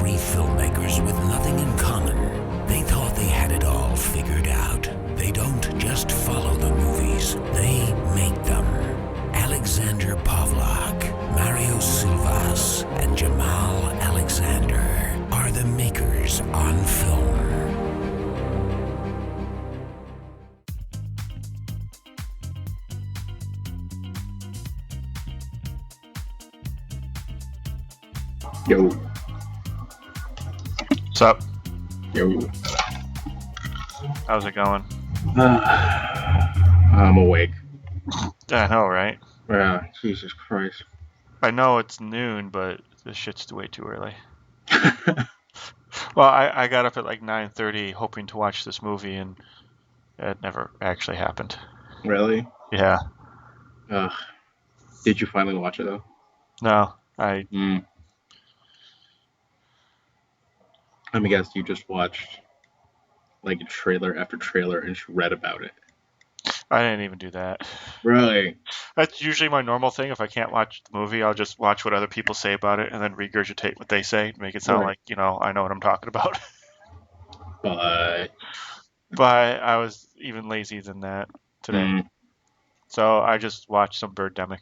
three filmmakers with nothing in common. They thought they had it all figured out. They don't just follow the movies, they make them. Alexander Pavlak, Mario Silvas, and Jamaal&rsquo are the makers on film. Yo. What's up? Yo. How's it going? I'm awake. I know, right? Yeah, Jesus Christ. I know it's noon, but this shit's way too early. Well, I got up at like 9:30 hoping to watch this movie, and it never actually happened. Really? Yeah. Did you finally watch it, though? No, Let me guess, you just watched like trailer after trailer and just read about it. I didn't even do that. Really? That's usually my normal thing. If I can't watch the movie, I'll just watch what other people say about it and then regurgitate what they say to make it sound like, I know what I'm talking about. But I was even lazy than that today. So I just watched some Birdemic.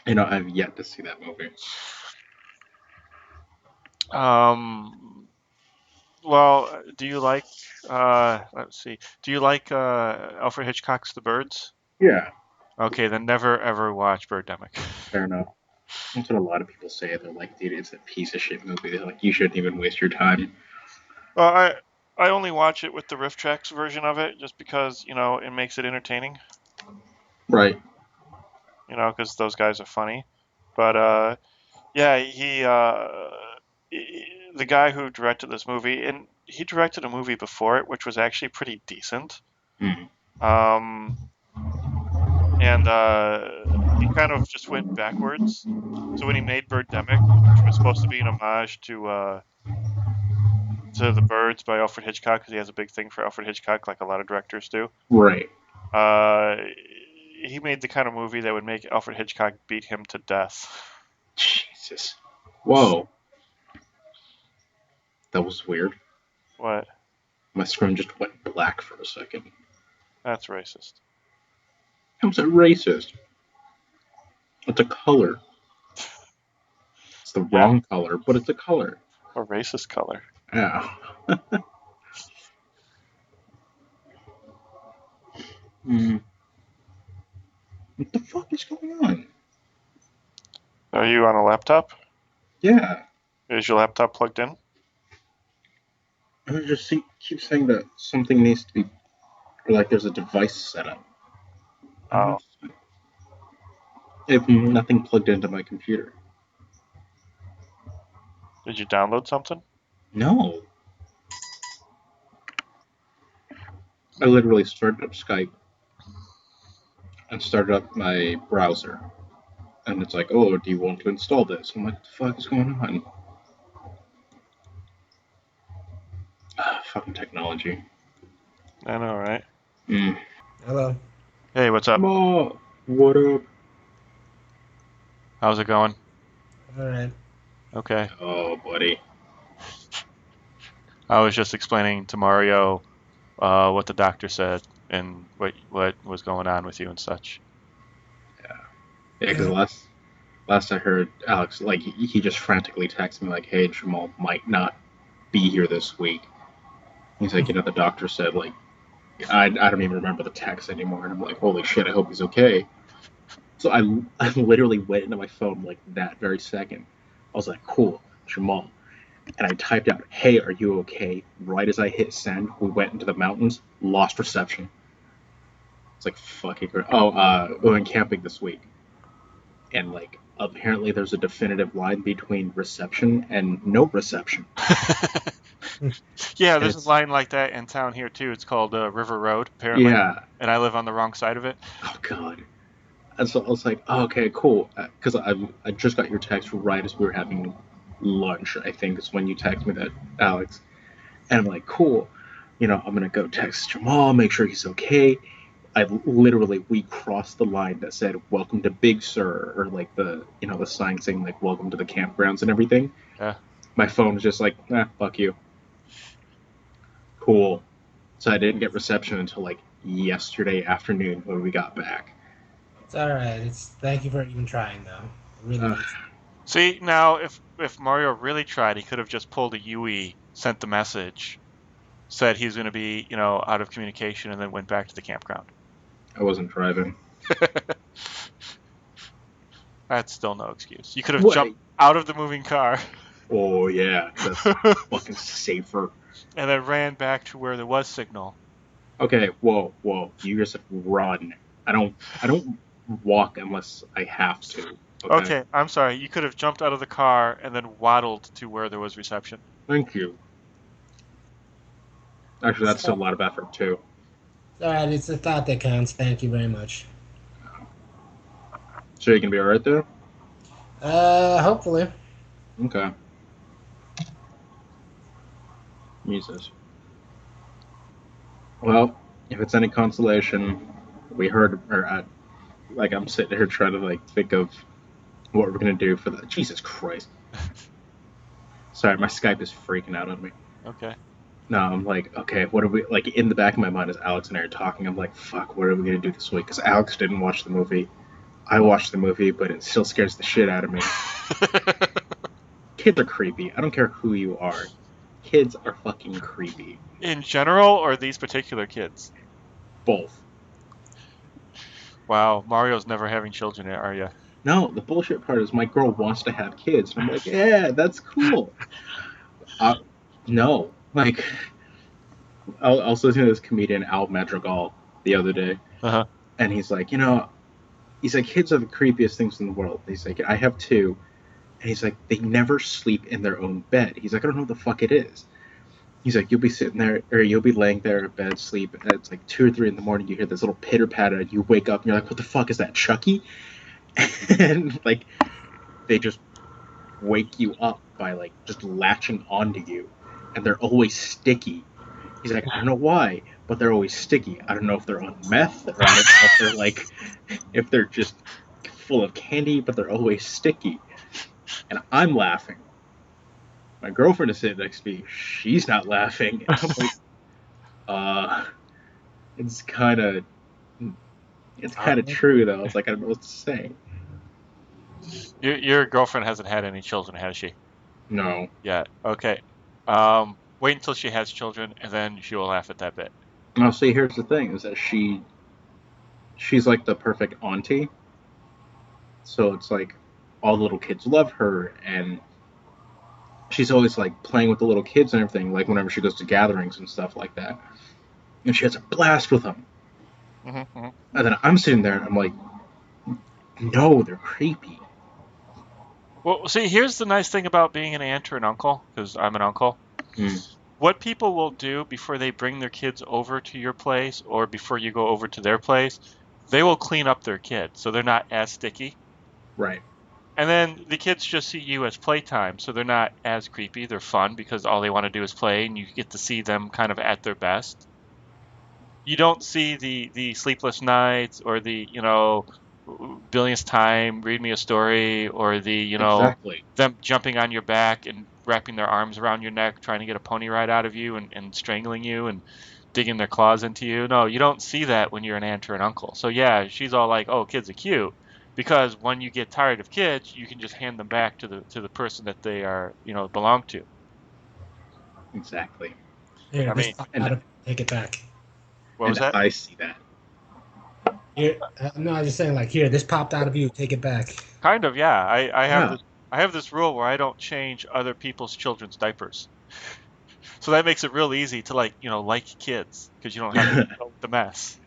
I've yet to see that movie. Well, do you like, let's see, do you like Alfred Hitchcock's The Birds? Yeah. Okay, then never ever watch Birdemic. Fair enough. That's what a lot of people say. They're like, dude, it's a piece of shit movie. They're like, you shouldn't even waste your time. Well, I only watch it with the riff tracks version of it just because, it makes it entertaining. Right. Because those guys are funny. But, yeah, the guy who directed this movie, and he directed a movie before it, which was actually pretty decent. And he kind of just went backwards. So when he made Birdemic, which was supposed to be an homage to The Birds by Alfred Hitchcock, because he has a big thing for Alfred Hitchcock, like a lot of directors do. Right. He made the kind of movie that would make Alfred Hitchcock beat him to death. Jesus. Whoa. That was weird. What? My screen just went black for a second. That's racist. How's that racist? It's a color. It's the wrong color, but it's a color. A racist color. Yeah. What the fuck is going on? Are you on a laptop? Yeah. Is your laptop plugged in? I just keep saying that something needs to be, or like there's a device set up. Oh. I have nothing plugged into my computer. Did you download something? No. I literally started up Skype and started up my browser. And it's like, oh, do you want to install this? I'm like, what the fuck is going on? Fucking technology. I know, right? Hello. Hey, what's up? Ma, what up? How's it going? All right. Okay. Oh, buddy. I was just explaining to Mario what the doctor said and what was going on with you and such. Yeah, because last I heard, Alex, like, he just frantically texted me, like, hey, Jamaal might not be here this week. He's like, the doctor said, like, I don't even remember the text anymore. And I'm like, holy shit, I hope he's okay. So I literally went into my phone, like, that very second. I was like, cool, Jamaal. And I typed out, hey, are you okay? Right as I hit send, we went into the mountains, lost reception. It's like, fucking great. Oh, we went camping this week. And, like, apparently there's a definitive line between reception and no reception. Yeah, there's a line like that in town here, too. It's called River Road, apparently. Yeah. And I live on the wrong side of it. Oh, God. And so I was like, oh, okay, cool. Because I just got your text right as we were having lunch, I think, is when you texted me that, Alex. And I'm like, cool. I'm going to go text Jamaal, make sure he's okay. we crossed the line that said "Welcome to Big Sur" or like the sign saying like "Welcome to the campgrounds" and everything. Yeah. My phone was just like, fuck you. Cool. So I didn't get reception until like yesterday afternoon when we got back. It's all right. Thank you for even trying, though. It really means. See, now if Mario really tried, he could have just pulled a UE, sent the message, said he was going to be, out of communication, and then went back to the campground. I wasn't driving. That's still no excuse. You could have jumped out of the moving car. Oh yeah, that's fucking safer. And then ran back to where there was signal. Okay, whoa. You just run. I don't walk unless I have to. Okay, I'm sorry. You could have jumped out of the car and then waddled to where there was reception. Thank you. Actually, that's still a lot of effort too. It's all right. It's the thought that counts. Thank you very much. So you can be alright there? Hopefully. Okay. Jesus. Well, if it's any consolation, we heard, I'm sitting here trying to like think of what we're gonna do for the. Jesus Christ. Sorry, my Skype is freaking out on me. Okay. No, I'm like, okay, what are we like? In the back of my mind, as Alex and I are talking, I'm like, fuck, what are we gonna do this week? Because Alex didn't watch the movie. I watched the movie, but it still scares the shit out of me. Kids are creepy. I don't care who you are. Kids are fucking creepy. In general, or these particular kids? Both. Wow, Mario's never having children, are you? No, the bullshit part is my girl wants to have kids. And I'm like, yeah, that's cool. No. Like, I was listening to this comedian, Al Madrigal, the other day. Uh-huh. And he's like, kids are the creepiest things in the world. He's like, I have two. And he's like, they never sleep in their own bed. He's like, I don't know what the fuck it is. He's like, you'll be sitting there, or you'll be laying there in bed, sleep, and it's like 2 or 3 in the morning, you hear this little pitter-patter, and you wake up, and you're like, what the fuck is that, Chucky? And, like, they just wake you up by, like, just latching onto you. And they're always sticky. He's like, I don't know why, but they're always sticky. I don't know if they're on meth, or I don't know if they're, like, if they're just full of candy, but they're always sticky. And I'm laughing. My girlfriend is sitting next to me. She's not laughing. And I'm like, it's kind of true, though. It's like, I don't know what to say. Your girlfriend hasn't had any children, has she? No. Yeah. Okay. Wait until she has children, and then she will laugh at that bit. Well, see, here's the thing, is that she's like the perfect auntie. So it's like, all the little kids love her, and she's always like playing with the little kids and everything, like whenever she goes to gatherings and stuff like that. And she has a blast with them. Mm-hmm. And then I'm sitting there and I'm like, no, they're creepy. Well, see, here's the nice thing about being an aunt or an uncle, because I'm an uncle. What people will do before they bring their kids over to your place or before you go over to their place, they will clean up their kids so they're not as sticky. Right. And then the kids just see you as playtime, so they're not as creepy. They're fun because all they want to do is play, and you get to see them kind of at their best. You don't see the sleepless nights or the, billionth time, read me a story, or the, exactly. them jumping on your back and wrapping their arms around your neck, trying to get a pony ride out of you and strangling you and digging their claws into you. No, you don't see that when you're an aunt or an uncle. So yeah, she's all like, oh, kids are cute. Because when you get tired of kids, you can just hand them back to the person that they are, belong to. Exactly. Here, take it back. What was that? I see that. Here, no, I was just saying, like, here, this popped out of you. Take it back. Kind of, yeah. I have this rule where I don't change other people's children's diapers. So that makes it real easy to like kids because you don't have to deal with the mess.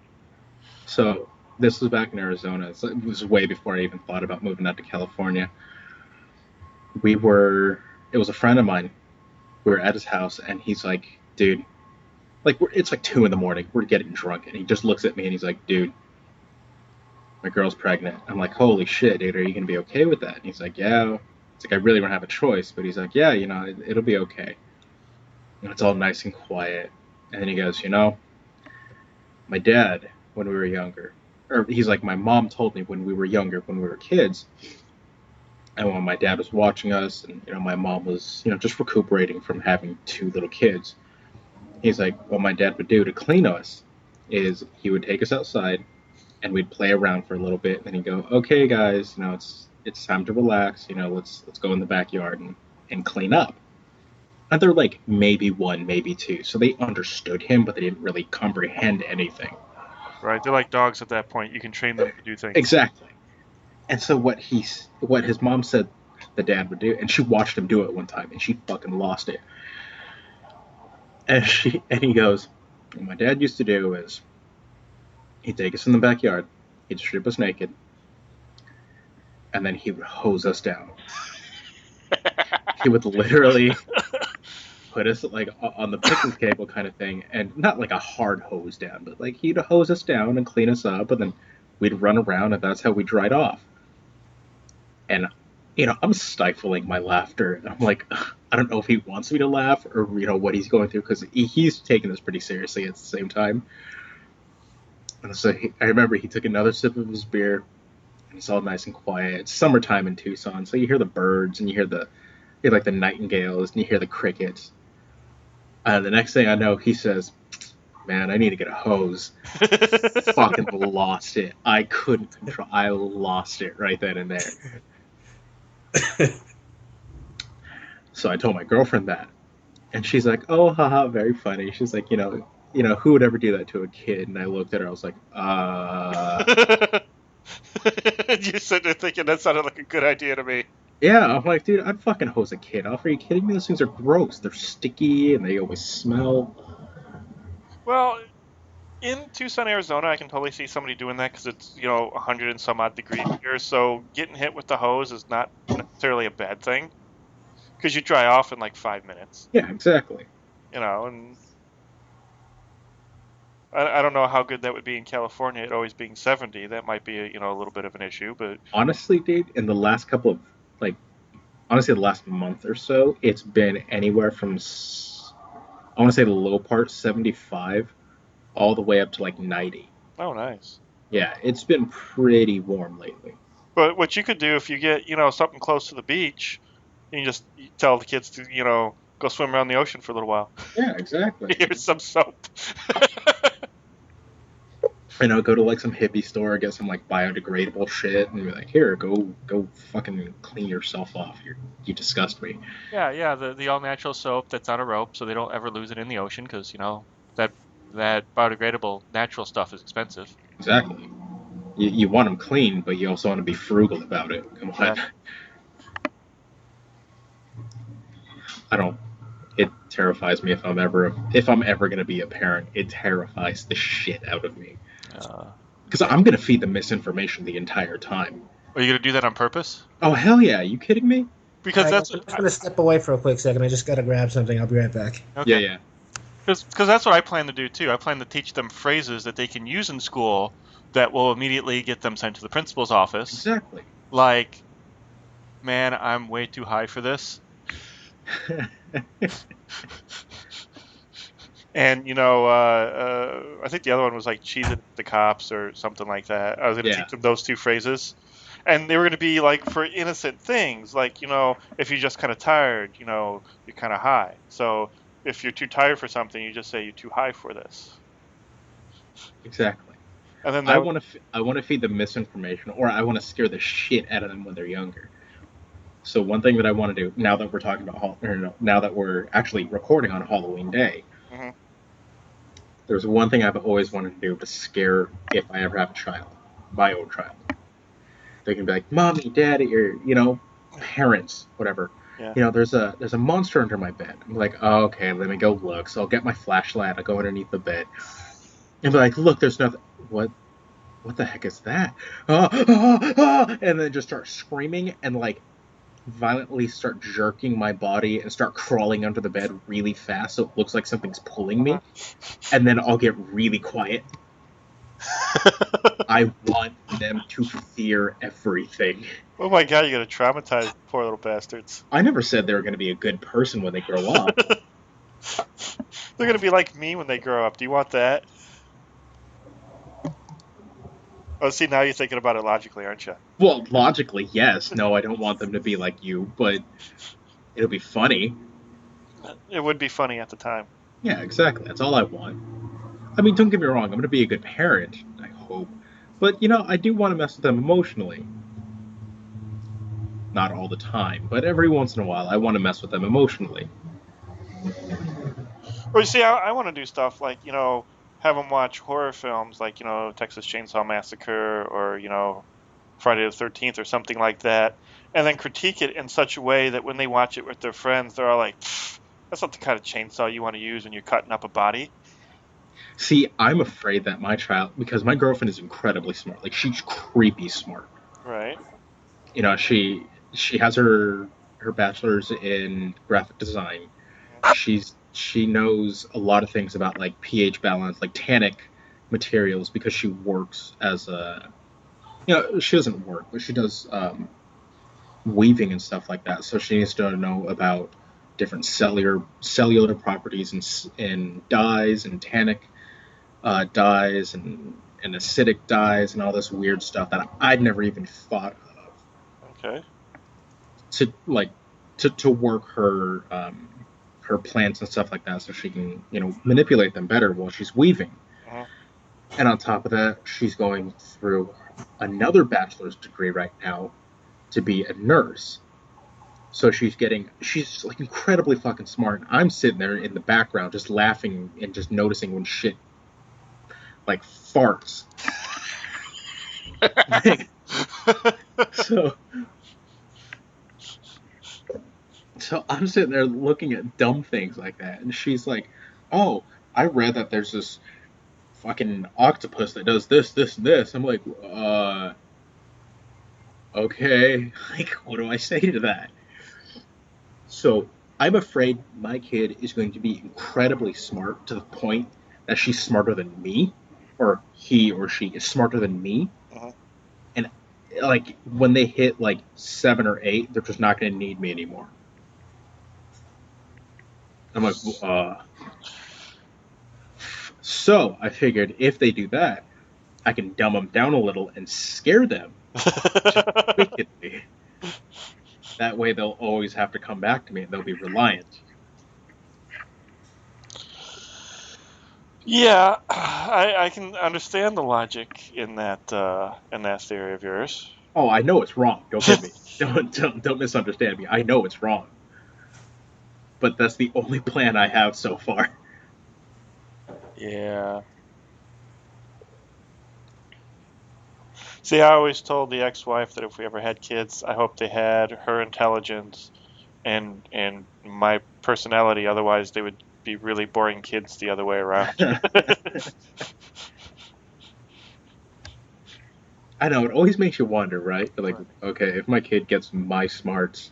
So this was back in Arizona. It was way before I even thought about moving out to California. It was a friend of mine. We were at his house, and he's like, dude, like, it's like 2 a.m. We're getting drunk, and he just looks at me, and he's like, dude, my girl's pregnant. I'm like, holy shit, dude, are you going to be okay with that? And he's like, yeah. It's like, I really don't have a choice. But he's like, yeah, it'll be okay. And it's all nice and quiet. And then he goes, my dad when we were younger. Or he's like, my mom told me when we were younger, when we were kids, and when my dad was watching us, and my mom was just recuperating from having two little kids. He's like, what my dad would do to clean us is he would take us outside, and we'd play around for a little bit, and then he'd go, okay, guys, it's time to relax. Let's go in the backyard and clean up. And they're like maybe one, maybe two, so they understood him, but they didn't really comprehend anything. Right, they're like dogs at that point. You can train them to do things. Exactly. And so what his mom said the dad would do, and she watched him do it one time, and she fucking lost it. And he goes, what my dad used to do is he'd take us in the backyard, he'd strip us naked, and then he would hose us down. He would literally put us like on the picnic table kind of thing, and not like a hard hose down, but like he'd hose us down and clean us up, and then we'd run around, and that's how we dried off. And I'm stifling my laughter. I'm like, I don't know if he wants me to laugh or what he's going through, because he's taking this pretty seriously at the same time. And so I remember he took another sip of his beer, and it's all nice and quiet. It's summertime in Tucson, so you hear the birds, and you hear the nightingales, and you hear the crickets. The next thing I know, he says, man, I need to get a hose. Fucking lost it. I couldn't control. I lost it right then and there. So I told my girlfriend that, and she's like, "Oh, haha, very funny." She's like, who would ever do that to a kid? And I looked at her. I was like, You sit there thinking that sounded like a good idea to me. Yeah, I'm like, dude, I'd fucking hose a kid off. Are you kidding me? Those things are gross. They're sticky and they always smell. Well, in Tucson, Arizona, I can totally see somebody doing that because it's 100 and some odd degrees here. So getting hit with the hose is not necessarily a bad thing because you dry off in like 5 minutes. Yeah, exactly. And I don't know how good that would be in California. It always being 70, that might be a little bit of an issue. But honestly, dude, in the last couple of the last month or so, it's been anywhere from I want to say the low part 75 all the way up to like 90. Oh, nice. Yeah, it's been pretty warm lately. But what you could do if you get, something close to the beach, you can just tell the kids to, go swim around the ocean for a little while. Yeah, exactly. Here's some soap. Go to like some hippie store, get some like biodegradable shit, and be like, here, go fucking clean yourself off. You disgust me. Yeah, the all-natural soap that's on a rope, so they don't ever lose it in the ocean, because, that biodegradable natural stuff is expensive. Exactly. You want them clean, but you also want to be frugal about it. Come on. Yeah. It terrifies me if I'm ever going to be a parent. It terrifies the shit out of me. Because I'm going to feed them misinformation the entire time. Are you going to do that on purpose? Oh, hell yeah. Are you kidding me? Because I'm just going to step away for a quick second. I just got to grab something. I'll be right back. Okay. Yeah. Because that's what I plan to do, too. I plan to teach them phrases that they can use in school that will immediately get them sent to the principal's office. Exactly. Like, man, I'm way too high for this. And, I think the other one was like cheese at the cops or something like that. I was going to teach them those two phrases. And they were going to be like for innocent things. Like, if you're just kind of tired, you're kind of high. So if you're too tired for something, you just say you're too high for this. Exactly. And then I want to feed them misinformation, or I want to scare the shit out of them when they're younger. So one thing that I want to do now that we're talking about, now that we're actually recording on Halloween Day, mm-hmm. There's one thing I've always wanted to do to scare if I ever have a child, my own child. They can be like, Mommy, Daddy, or parents, whatever. Yeah. There's a monster under my bed. I'm like, oh, okay, let me go look. So I'll get my flashlight. I'll go underneath the bed, and be like, look, there's nothing. What the heck is that? And then just start screaming and like violently start jerking my body and start crawling under the bed really fast so it looks like something's pulling me, and then I'll get really quiet. I want them to fear everything. Oh my god, you're going to traumatize poor little bastards. I never said they were going to be a good person when they grow up. They're going to be like me when they grow up. Do you want that? Oh, see, now you're thinking about it logically, aren't you? Well, logically, yes. No, I don't want them to be like you, but it'll be funny. It would be funny at the time. Yeah, exactly. That's all I want. I mean, don't get me wrong. I'm going to be a good parent, I hope. But, I do want to mess with them emotionally. Not all the time, but every once in a while, I want to mess with them emotionally. Well, you see, I want to do stuff like, have them watch horror films like, Texas Chainsaw Massacre or, Friday the 13th or something like that, and then critique it in such a way that when they watch it with their friends, they're all like, that's not the kind of chainsaw you want to use when you're cutting up a body. See, I'm afraid that my child, because my girlfriend is incredibly smart, like she's creepy smart. Right. She has her bachelor's in graphic design. She knows a lot of things about like pH balance, like tannic materials, because she works as a she doesn't work, but she does weaving and stuff like that. So she needs to know about different cellular properties in dyes and tannic dyes and acidic dyes and all this weird stuff that I'd never even thought of. Okay. To work her plants and stuff like that, so she can manipulate them better while she's weaving. Uh-huh. And on top of that, she's going through another bachelor's degree right now to be a nurse. So she's like incredibly fucking smart. I'm sitting there in the background just laughing and just noticing when shit like farts. so I'm sitting there looking at dumb things like that, and she's like, "Oh, I read that there's this fucking octopus that does this, this, and this." I'm like, okay, like, what do I say to that? So I'm afraid my kid is going to be incredibly smart to the point that she's smarter than me, or he or she is smarter than me. Uh-huh. And like when they hit like 7 or 8, they're just not going to need me anymore. I'm like, So I figured if they do that, I can dumb them down a little and scare them just wickedly. That way they'll always have to come back to me and they'll be reliant. Yeah, I can understand the logic in that theory of yours. Oh, I know it's wrong. Don't get me. Don't misunderstand me. I know it's wrong. But that's the only plan I have so far. Yeah. See, I always told the ex-wife that if we ever had kids, I hope they had her intelligence and my personality. Otherwise, they would be really boring kids the other way around. I know, it always makes you wonder, right? Like, okay, if my kid gets my smarts,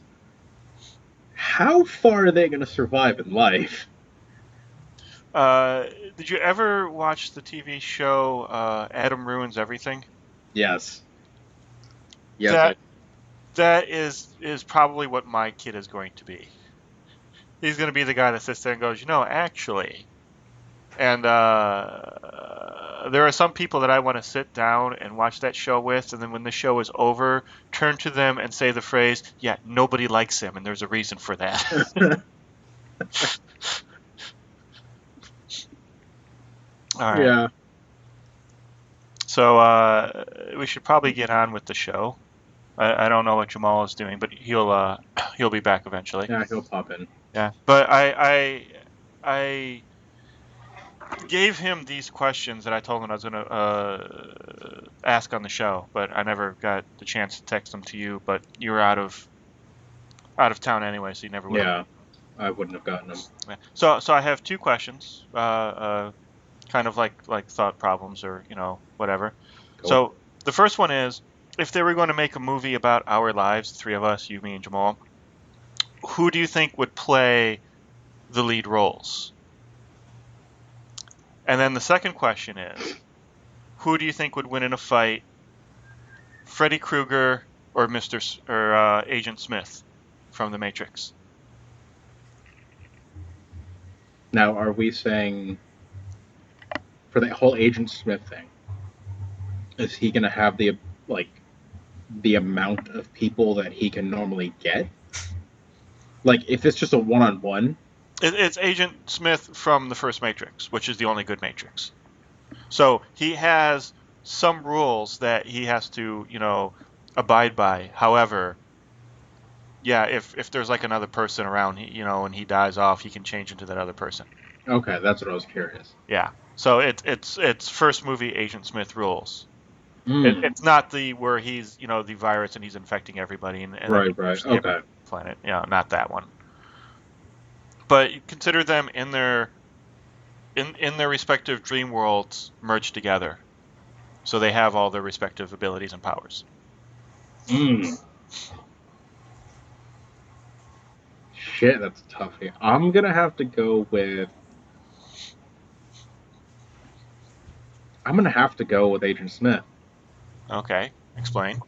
how far are they going to survive in life? Did you ever watch the TV show Adam Ruins Everything? Yes. Yes. That is probably what my kid is going to be. He's going to be the guy that sits there and goes, actually. And there are some people that I want to sit down and watch that show with, and then when the show is over, turn to them and say the phrase, "Yeah, nobody likes him, and there's a reason for that." All right. Yeah. So we should probably get on with the show. I don't know what Jamaal is doing, but he'll be back eventually. Yeah, he'll pop in. Yeah, but I gave him these questions that I told him I was going to ask on the show, but I never got the chance to text them to you. But you were out of town anyway, so you never would. Yeah, I wouldn't have gotten them. Yeah. So I have two questions, kind of like thought problems or whatever. Cool. So the first one is, if they were going to make a movie about our lives, the three of us, you, me, and Jamaal, who do you think would play the lead roles? And then the second question is, who do you think would win in a fight, Freddy Krueger or Agent Smith from The Matrix? Now, are we saying for the whole Agent Smith thing? is he going to have the amount of people that he can normally get? Like, if it's just a one-on-one, It's Agent Smith from the first Matrix, which is the only good Matrix. So he has some rules that he has to, abide by. However, yeah, if there's like another person around, and he dies off, he can change into that other person. okay, that's what I was curious. Yeah. So it's first movie Agent Smith rules. Mm, It's not where he's the virus and he's infecting everybody and right, every okay. planet. Yeah, not that one. But you consider them in their respective dream worlds merged together, so they have all their respective abilities and powers. Mm. Shit, that's tough here. I'm going to have to go with... I'm going to have to go with Agent Smith. Okay, explain.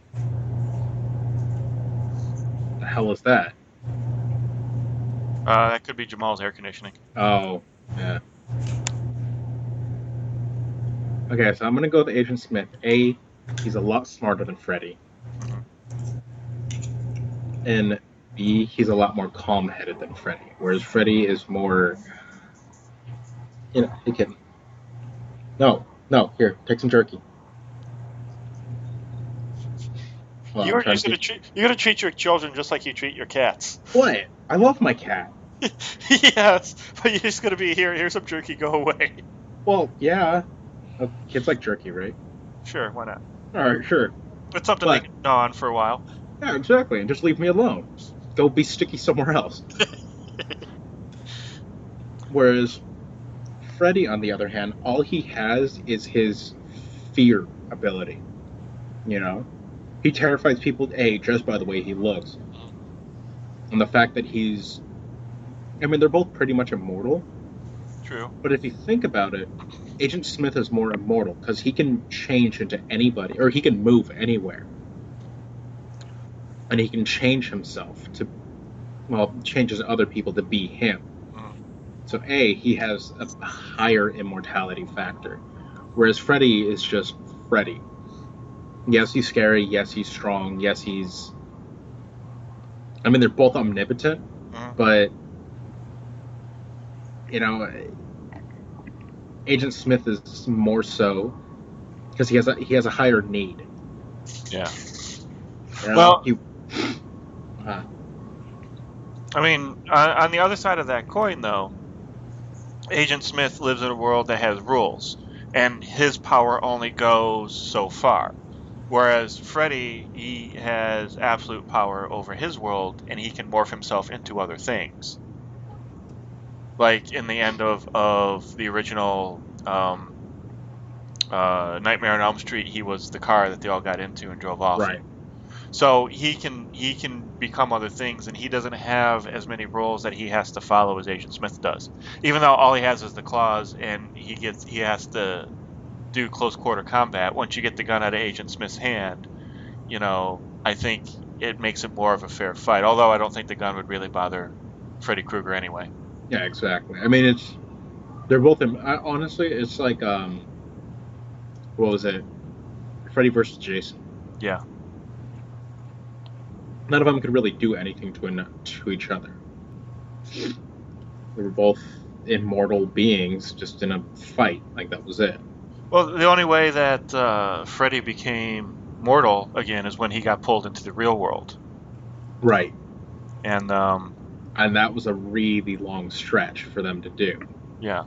The hell is that? That could be Jamal's air conditioning. Oh, yeah. Okay, so I'm going to go with Agent Smith. A, he's a lot smarter than Freddy. Mm-hmm. And B, he's a lot more calm-headed than Freddy. Whereas Freddy is more... he can... No, here, take some jerky. Well, I'm trying to keep... You're gonna treat your children just like you treat your cats. What? I love my cat. Yes, but you're just gonna be here's some jerky, go away. Well, yeah. Kids like jerky, right? Sure, why not? Alright, sure. It's something they can gnaw on for a while. Yeah, exactly, and just leave me alone. Go be sticky somewhere else. Whereas Freddy, on the other hand, all he has is his fear ability. He terrifies people, A, just by the way he looks. And the fact that he's... I mean, they're both pretty much immortal. True. But if you think about it, Agent Smith is more immortal because he can change into anybody, or he can move anywhere. And he can change himself to... Well, changes other people to be him. So A, he has a higher immortality factor. Whereas Freddy is just Freddy. Yes, he's scary. Yes, he's strong. Yes, he's... I mean, they're both omnipotent, but... Agent Smith is more so because he has a higher need. Yeah. Well, I mean, on the other side of that coin, though, Agent Smith lives in a world that has rules, and his power only goes so far. Whereas Freddy, he has absolute power over his world, and he can morph himself into other things. Like in the end of the original Nightmare on Elm Street, he was the car that they all got into and drove off. Right. So he can become other things, and he doesn't have as many rules that he has to follow as Agent Smith does. Even though all he has is the claws, and he has to do close quarter combat. Once you get the gun out of Agent Smith's hand, I think it makes it more of a fair fight. Although I don't think the gun would really bother Freddy Krueger anyway. Yeah, exactly. I mean, they're both... honestly, it's like, what was it? Freddy versus Jason. Yeah. None of them could really do anything to each other. They were both immortal beings, just in a fight. Like, that was it. Well, the only way that Freddy became mortal again is when he got pulled into the real world. Right. And that was a really long stretch for them to do. Yeah.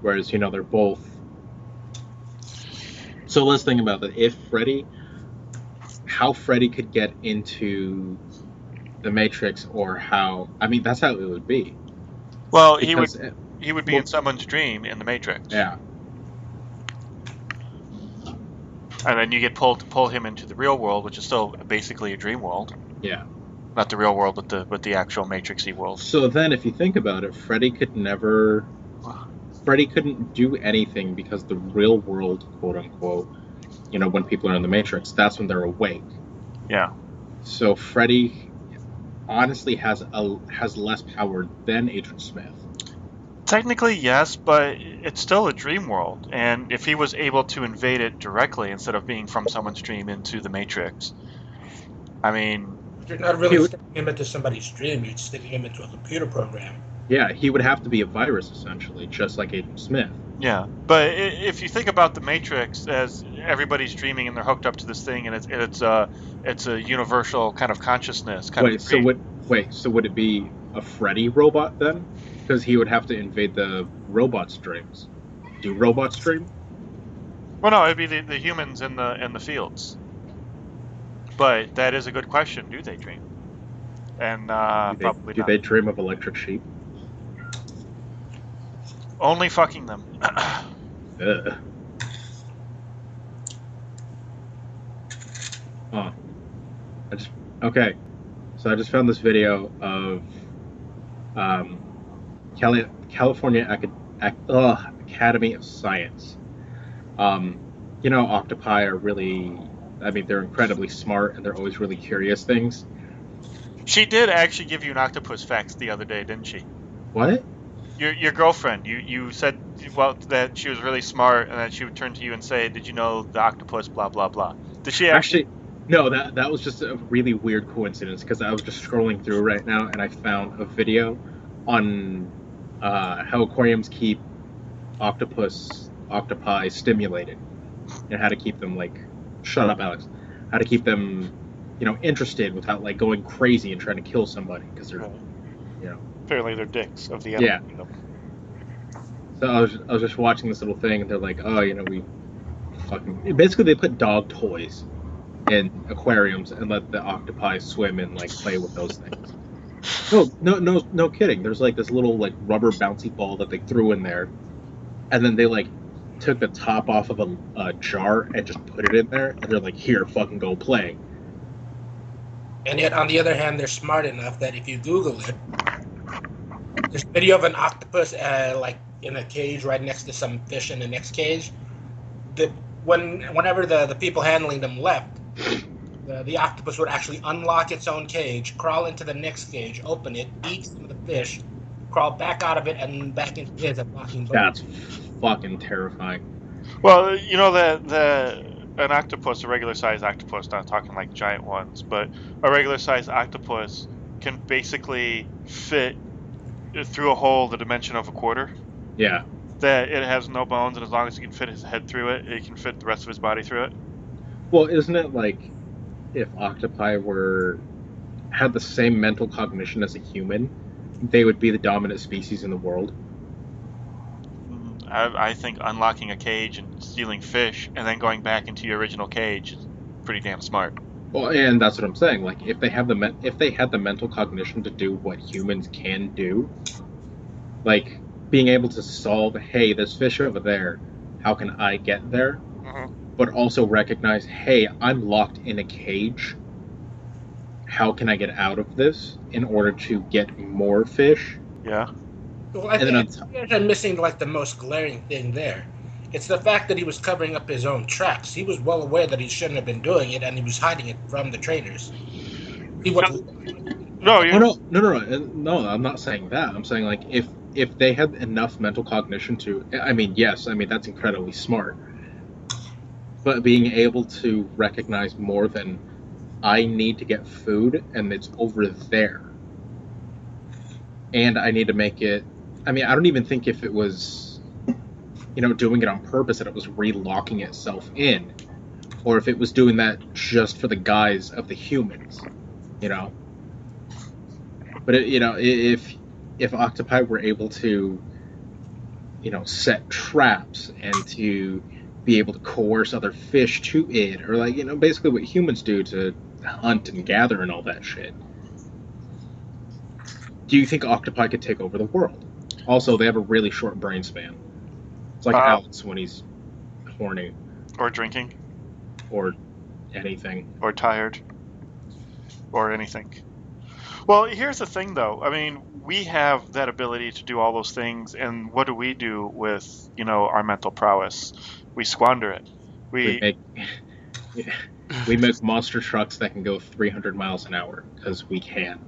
Whereas, they're both... So let's think about that. How Freddy could get into the Matrix, or how... I mean, that's how it would be. Well, he would be in someone's dream in the Matrix. Yeah. And then you pull him into the real world, which is still basically a dream world. Yeah. Not the real world, but the actual Matrixy world. So then, if you think about it, Freddy couldn't do anything because the real world, quote unquote, when people are in the Matrix, that's when they're awake. Yeah. So Freddy honestly has less power than Agent Smith. Technically, yes, but it's still a dream world, and if he was able to invade it directly instead of being from someone's dream into the Matrix, I mean, You're not really sticking him into somebody's dream. You're sticking him into a computer program. Yeah, he would have to be a virus essentially, just like Agent Smith. yeah. But if you think about the Matrix as everybody's dreaming and they're hooked up to this thing, and it's a universal kind of consciousness kind of dream. So would it be a Freddy robot then? Because he would have to invade the robots' dreams. Do robots dream? Well, no, it'd be the humans in the fields. But that is a good question. Do they dream? And probably Do not. they dream of electric sheep? Only fucking them. Ugh. Oh. Okay. So I just found this video of California Academy of Science. Octopi are really, they're incredibly smart and they're always really curious things. She did actually give you an octopus fact the other day, didn't she? What? Your girlfriend. You said, well, that she was really smart and that she would turn to you and say, "Did you know the octopus? Blah blah blah." Did she actually? No, that was just a really weird coincidence because I was just scrolling through right now and I found a video on how aquariums keep octopi stimulated and how to keep them shut up, Alex. How to keep them, interested without going crazy and trying to kill somebody because they're, apparently they're dicks of the animal kingdom. So I was just watching this little thing and they're like, oh, we fucking basically they put dog toys in aquariums and let the octopi swim and play with those things. No kidding. There's this little rubber bouncy ball that they threw in there, and then they took the top off of a jar and just put it in there, and they're like, here, fucking go play. And yet, on the other hand, they're smart enough that if you Google it, there's a video of an octopus in a cage right next to some fish in the next cage. Whenever the people handling them left, the octopus would actually unlock its own cage, crawl into the next cage, open it, eat some of the fish, crawl back out of it, and back into his, unlocking both. That's fucking terrifying. Well, an octopus, a regular sized octopus, not talking like giant ones, but a regular sized octopus can basically fit through a hole the dimension of a quarter. Yeah. That it has no bones, and as long as he can fit his head through it, he can fit the rest of his body through it. Well, isn't it if octopi had the same mental cognition as a human, they would be the dominant species in the world? I think unlocking a cage and stealing fish and then going back into your original cage is pretty damn smart. Well, and that's what I'm saying. If they had the mental cognition to do what humans can do, being able to solve, hey, there's fish over there, how can I get there? Mm-hmm. But also recognize, hey, I'm locked in a cage. How can I get out of this in order to get more fish? Yeah. Well, I think I'm missing the most glaring thing there. It's the fact that he was covering up his own tracks. He was well aware that he shouldn't have been doing it, and he was hiding it from the traders. He was. No, I'm not saying that. I'm saying if they had enough mental cognition to, yes, that's incredibly smart. But being able to recognize more than I need to get food and it's over there, and I need to make it. I don't even think if it was, doing it on purpose that it was relocking itself in, or if it was doing that just for the guise of the humans, But if octopi were able to, set traps and to be able to coerce other fish to it, or basically what humans do to hunt and gather and all that shit, do you think octopi could take over the world? Also, they have a really short brain span. It's like Alex when he's horny. Or drinking. Or anything. Or tired. Or anything. Well, here's the thing, though. We have that ability to do all those things, and what do we do with, our mental prowess? We squander it. We make monster trucks that can go 300 miles an hour, because we can.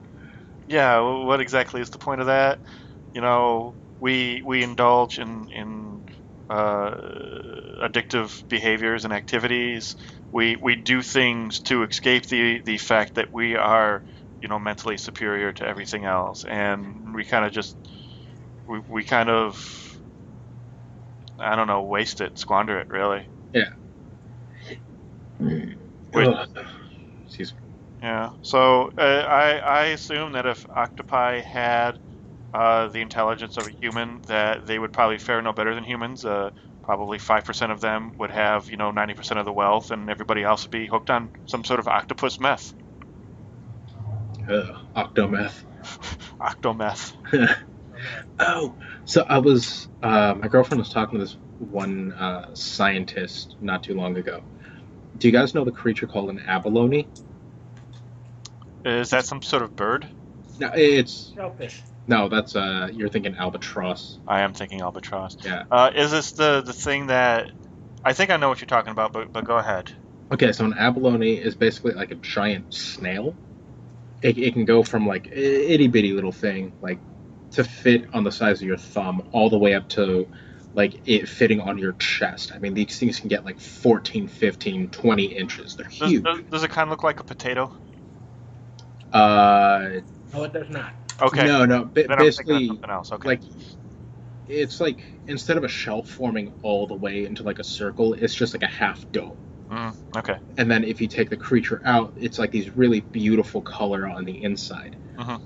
Yeah, what exactly is the point of that? We indulge in addictive behaviors and activities. We do things to escape the fact that we are, mentally superior to everything else, and we kind of just we kind of, I don't know, waste it, squander it, really. Yeah. Excuse me. Yeah. So I assume that if octopi had the intelligence of a human, that they would probably fare no better than humans. Probably 5% of them would have, 90% of the wealth, and everybody else would be hooked on some sort of octopus meth. Octometh. Octometh. Oh, so I was, my girlfriend was talking to this one scientist not too long ago. Do you guys know the creature called an abalone? Is that some sort of bird? No, it's Shellfish. no. That's you're thinking albatross. I am thinking albatross. Yeah. Is this the thing that I think I know what you're talking about, but go ahead. Okay, so an abalone is basically like a giant snail. It can go from like itty bitty little thing, like to fit on the size of your thumb, all the way up to like it fitting on your chest. I mean, these things can get like 14, 15, 20 inches. They're huge. Does it kind of look like a potato? No, it does not. Okay. No. Then I'm thinking of Basically, something else. Okay. like it's like instead of a shell forming all the way into like a circle, it's just like a half dome. Okay. And then if you take the creature out, it's like these really beautiful color on the inside. Mm-hmm.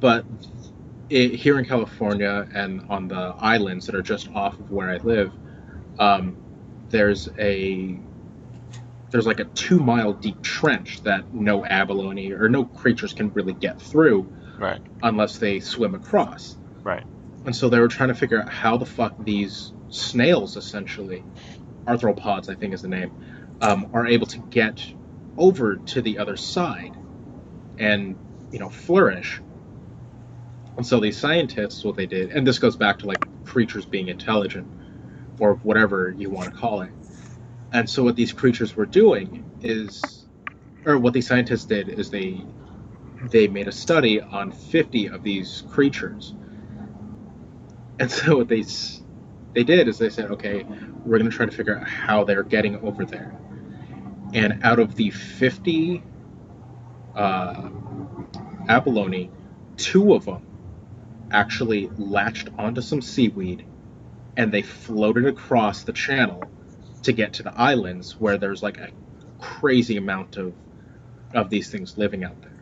But here in California and on the islands that are just off of where I live, there's like a 2-mile deep trench that no abalone or no creatures can really get through, right, unless they swim across. Right. And so they were trying to figure out how the fuck these snails, essentially, arthropods I think is the name, are able to get over to the other side and flourish. And so these scientists, what they did, and this goes back to like creatures being intelligent or whatever you want to call it. And so what these creatures were doing is, or what these scientists did is they made a study on 50 of these creatures. And so what they did is they said, okay, we're going to try to figure out how they're getting over there. And out of the 50 abalone, 2 of them actually latched onto some seaweed and they floated across the channel to get to the islands where there's like a crazy amount of these things living out there.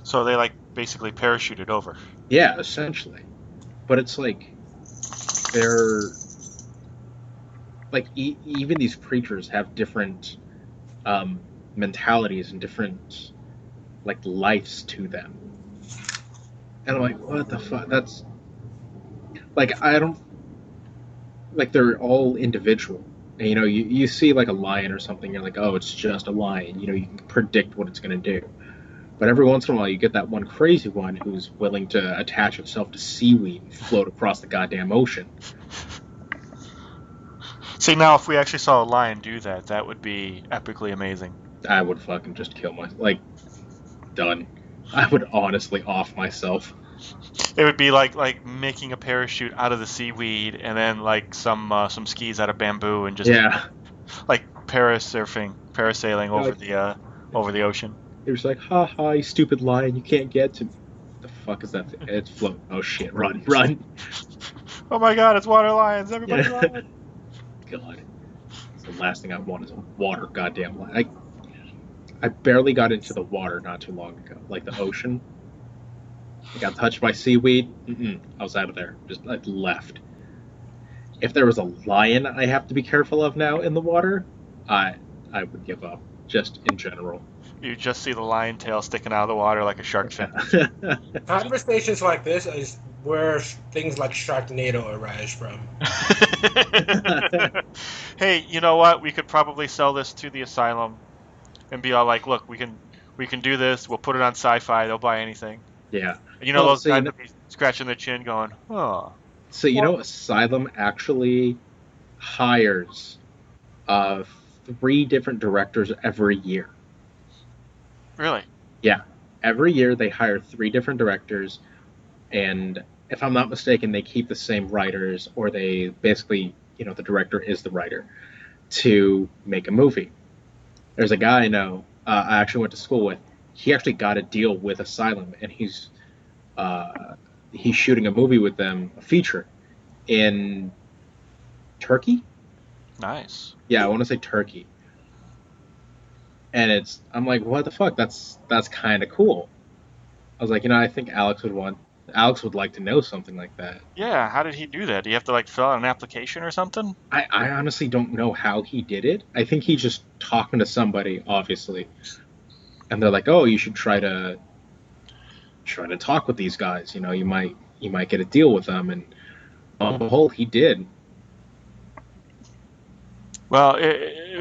So they like basically parachuted over. Yeah, essentially. But it's like they're like even these creatures have different mentalities and different like lives to them. And I'm like, what the fuck? That's like, I don't like, they're all individual. And, you see like a lion or something, you're like, oh, it's just a lion. You can predict what it's going to do. But every once in a while, you get that one crazy one who's willing to attach itself to seaweed and float across the goddamn ocean. See, now if we actually saw a lion do that, that would be epically amazing. I would fucking just kill myself. Like, done. I would honestly off myself. It would be like making a parachute out of the seaweed and then like some skis out of bamboo and just like parasailing over the ocean. It was like, ha ha, you stupid lion, you can't get to me. What the fuck is that thing? It's floating. Oh shit, run. Oh my god, it's water lions, everybody run. God. So the last thing I want is a water goddamn lion. I barely got into the water not too long ago. Like the ocean. I got touched by seaweed. I was out of there. Just left. If there was a lion I have to be careful of now in the water, I would give up. Just in general. You just see the lion tail sticking out of the water like a shark fin. Conversations like this is where things like Sharknado arise from. Hey, you know what? We could probably sell this to the asylum and be all like, look, we can do this. We'll put it on sci-fi. They'll buy anything. Yeah. Those guys that be scratching their chin going, oh. So, Asylum actually hires 3 different directors every year. Really? Yeah. Every year they hire 3 different directors, and if I'm not mistaken, they keep the same writers, or they basically, the director is the writer to make a movie. There's a guy I know. I actually went to school with. He actually got a deal with Asylum, and he's shooting a movie with them, a feature in Turkey. Nice. Yeah, I want to say Turkey. And I'm like, what the fuck? That's kind of cool. I was like, I think Alex would like to know something like that. Yeah, how did he do that? Do you have to like fill out an application or something? I honestly don't know how he did it. I think he's just talking to somebody, obviously, and they're like, "Oh, you should try to talk with these guys. You might get a deal with them." And on the whole, he did. Well,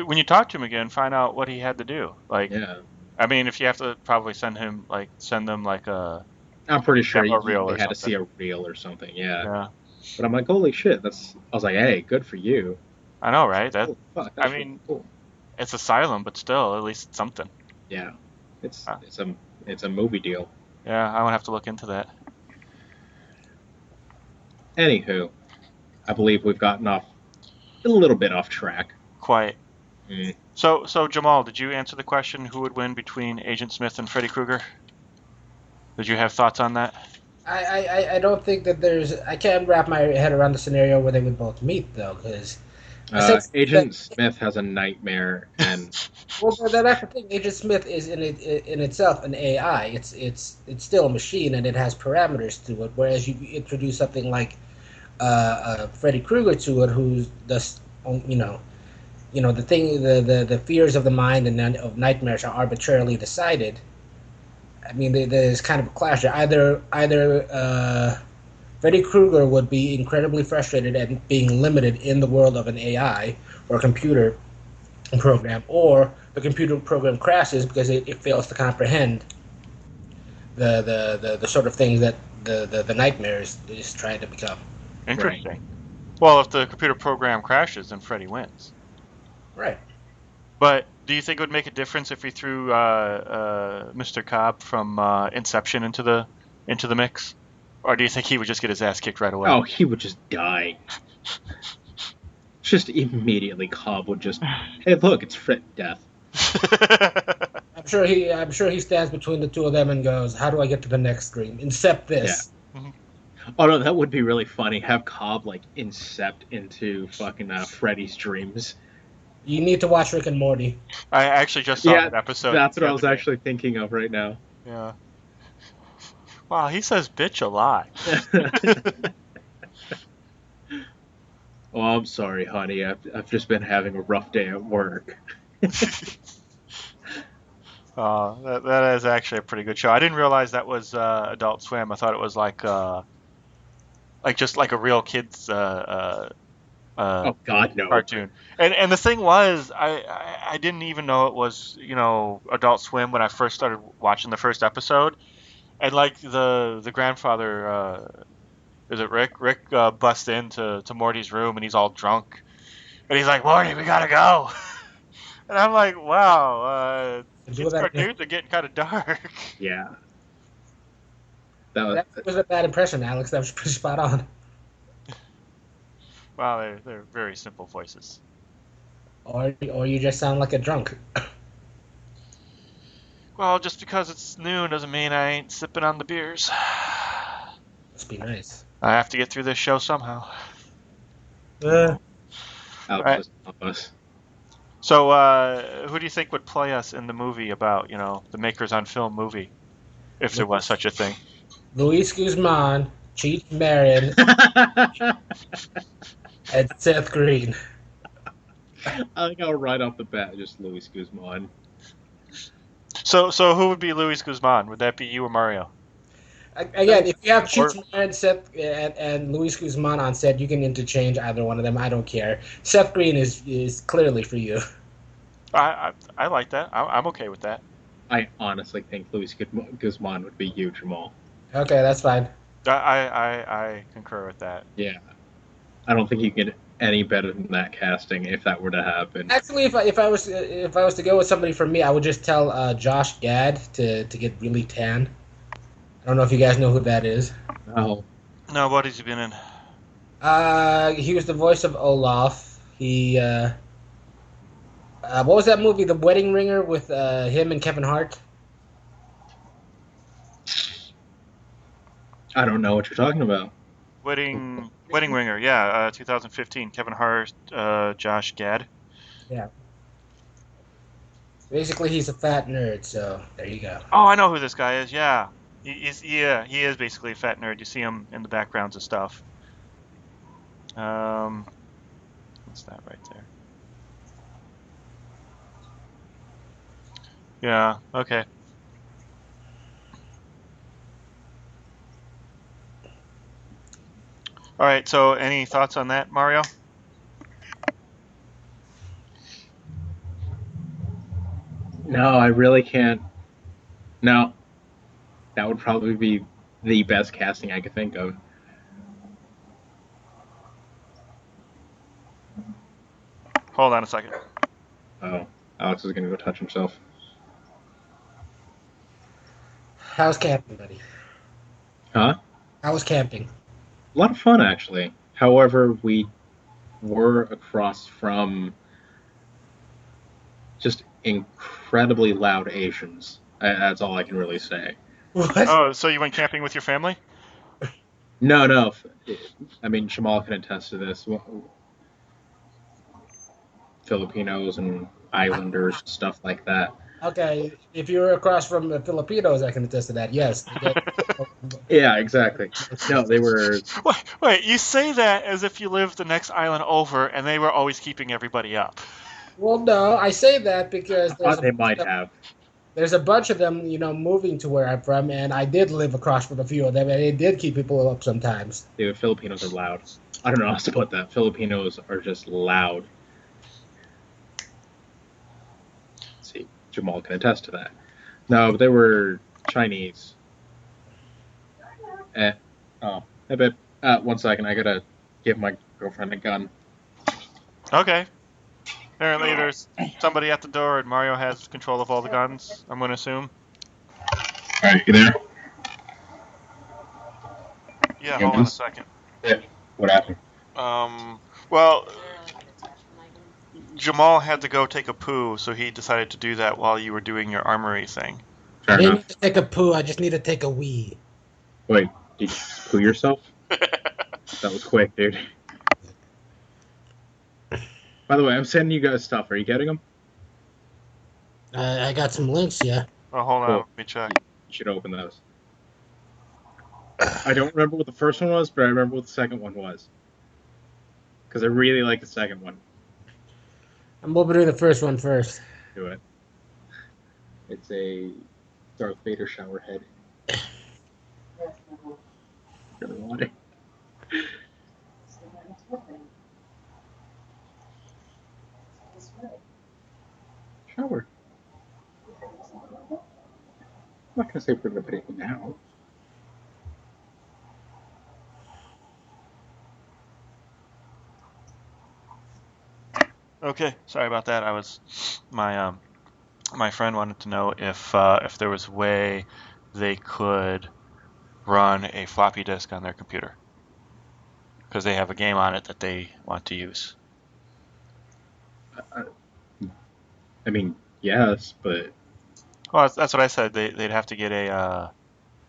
when you talk to him again, find out what he had to do. Like, Yeah, I mean, if you have to probably send them like a I'm pretty sure a reel they or had to something. see a reel or something. Yeah. Yeah, But I'm like, holy shit! I was like, hey, good for you. I know, right? That Holy fuck, I that's mean, really cool. it's Asylum, but still, at least it's something. Yeah, it's a movie deal. Yeah, I would have to look into that. Anywho, I believe we've gotten a little bit off track. Quite. Mm. So Jamaal, did you answer the question who would win between Agent Smith and Freddy Krueger? Did you have thoughts on that? I don't think that I can't wrap my head around the scenario where they would both meet, though, because... Agent Smith has a nightmare, and well, that's the thing. Agent Smith is in itself an AI. It's still a machine, and it has parameters to it. Whereas you introduce something like Freddy Krueger to it, who's the thing, the fears of the mind and of nightmares are arbitrarily decided. I mean, there's kind of a clash there. Either Freddy Krueger would be incredibly frustrated at being limited in the world of an AI or a computer program, or the computer program crashes because it fails to comprehend the sort of things that the nightmare is trying to become. Interesting. Right. Well, if the computer program crashes, then Freddy wins. Right. But do you think it would make a difference if we threw Mr. Cobb from Inception into the mix? Or do you think he would just get his ass kicked right away? Oh, he would just die. Just immediately, Cobb would just, hey, look, it's Fred Death. I'm sure he stands between the two of them and goes, "How do I get to the next screen? Incept this." Yeah. Oh no, that would be really funny. Have Cobb like incept into fucking Freddy's dreams. You need to watch Rick and Morty. I actually just saw that episode. That's what I was actually thinking of right now. Yeah. Wow, he says bitch a lot. Oh, I'm sorry, honey. I've just been having a rough day at work. That is actually a pretty good show. I didn't realize that was Adult Swim. I thought it was like just like a real kids Oh God, no. cartoon. And the thing was, I didn't even know it was Adult Swim when I first started watching the first episode. And like the grandfather, is it Rick? Rick busts into Morty's room and he's all drunk, and he's like, "Morty, we gotta go." And I'm like, "Wow, these cartoons are getting kind of dark." Yeah. That was a bad impression, Alex. That was pretty spot on. Wow, they're very simple voices. Or you just sound like a drunk. Well, just because it's noon doesn't mean I ain't sipping on the beers. Must be nice. I have to get through this show somehow. Right. Us. So, who do you think would play us in the movie about, the Makers on Film movie, if there was such a thing? Luis Guzman, Cheech Marin, and Seth Green. I think I'll right off the bat just Luis Guzman. So who would be Luis Guzman? Would that be you or Mario? Again, if you have Cheech Marin, Seth, and Luis Guzman on set, you can interchange either one of them. I don't care. Seth Green is clearly for you. I like that. I'm okay with that. I honestly think Luis Guzman would be you, Jamaal. Okay, that's fine. I concur with that. Yeah. I don't think you can get any better than that casting if that were to happen. Actually, if I was to go with somebody from me, I would just tell Josh Gad to get really tan. I don't know if you guys know who that is. Oh. No, what has he been in? He was the voice of Olaf. What was that movie, The Wedding Ringer, with him and Kevin Hart? I don't know what you're talking about. Wedding Ringer, yeah, 2015. Kevin Hart, Josh Gad. Yeah. Basically, he's a fat nerd, so there you go. Oh, I know who this guy is. Yeah, he is basically a fat nerd. You see him in the backgrounds of stuff. What's that right there? Yeah. Okay. All right. So, any thoughts on that, Mario? No, I really can't. No, that would probably be the best casting I could think of. Hold on a second. Oh, Alex is gonna go touch himself. How's camping, buddy? Huh? How was camping? A lot of fun, actually. However, we were across from just incredibly loud Asians. That's all I can really say. What? Oh, so you went camping with your family? No. I mean, Jamaal can attest to this. Filipinos and Islanders, stuff like that. Okay, if you were across from the Filipinos, I can attest to that. Yes. Yeah, exactly. No, they were. Wait, you say that as if you lived the next island over and they were always keeping everybody up. Well, no, I say that because They might have. there's a bunch of them, moving to where I'm from, and I did live across from a few of them, and it did keep people up sometimes. The Filipinos are loud. I don't know how to put that. Filipinos are just loud. See, Jamal can attest to that. No, but they were Chinese. Hey, babe. 1 second. I gotta give my girlfriend a gun. Okay. Apparently, there's somebody at the door, and Mario has control of all the guns. I'm going to assume. All right, you there? Yeah. Hold on a second. Yeah. What happened? Well, Jamal had to go take a poo, so he decided to do that while you were doing your armory thing. I Fair didn't enough. need to take a poo. I just need to take a wee. Wait, did you poo yourself? That was quick, dude. By the way, I'm sending you guys stuff. Are you getting them? I got some links, yeah. Oh, hold on. Cool. Let me check. You should open those. I don't remember what the first one was, but I remember what the second one was. Because I really like the second one. I'm opening the first one first. Do it. It's a Darth Vader shower head. Really want it. Shower. I'm not gonna say we're gonna put it in now. Okay. Sorry about that. I was my friend wanted to know if there was a way they could run a floppy disk on their computer because they have a game on it that they want to use. I mean, yes, but Well, that's what I said. They'd have to get a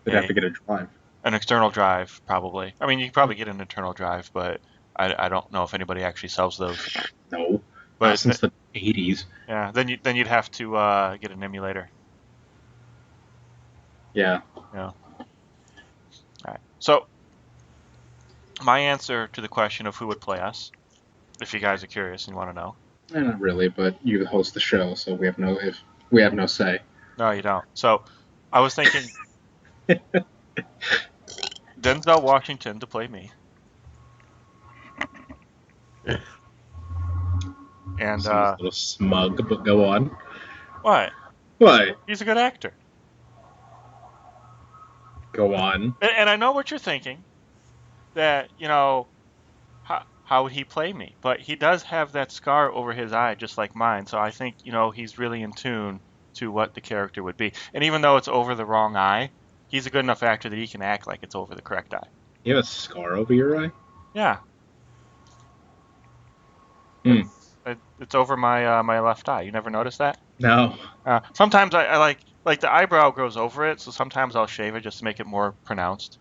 they'd have to get a drive. an external drive, probably. I mean, you can probably get an internal drive, but I don't know if anybody actually sells those. No, But not since the 80s. Yeah, then you'd have to get an emulator. Yeah. Yeah. All right. So my answer to the question of who would play us, if you guys are curious and you want to know. Not really, but you host the show, so we have no say. No, you don't. So I was thinking Denzel Washington to play me. And Seems a little smug, but go on. what? What? He's a good actor. Go on. And I know what you're thinking. That, how would he play me? But he does have that scar over his eye, just like mine. So I think, he's really in tune to what the character would be. And even though it's over the wrong eye, he's a good enough actor that he can act like it's over the correct eye. You have a scar over your eye? Yeah. Hmm. It's over my my left eye. You never noticed that? No. Sometimes I like the eyebrow grows over it, so sometimes I'll shave it just to make it more pronounced.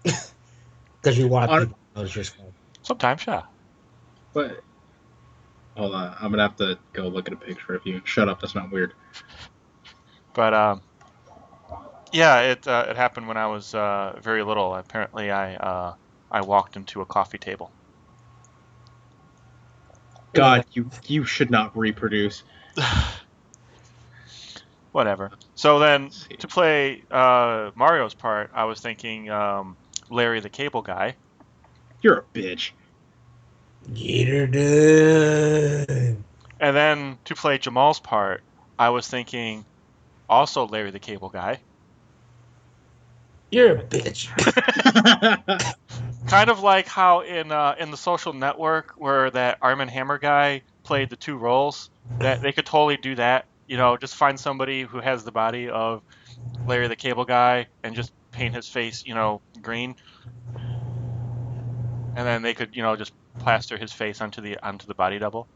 Because you want On, people to notice your skull. Sometimes, yeah. but hold on, I'm gonna have to go look at a picture of you. Shut up, that's not weird. But yeah, it happened when I was very little. Apparently, I walked into a coffee table. God, you should not reproduce. Whatever. So then, Let's see. to play Mario's part, I was thinking Larry the Cable Guy. You're a bitch. Get her done. And then to play Jamal's part, I was thinking also Larry the Cable Guy. You're a bitch. Kind of like how in The Social Network, where that Arm & Hammer guy played the two roles, that they could totally do that. You know, just find somebody who has the body of Larry the Cable Guy and just paint his face, green, and then they could, just plaster his face onto the body double.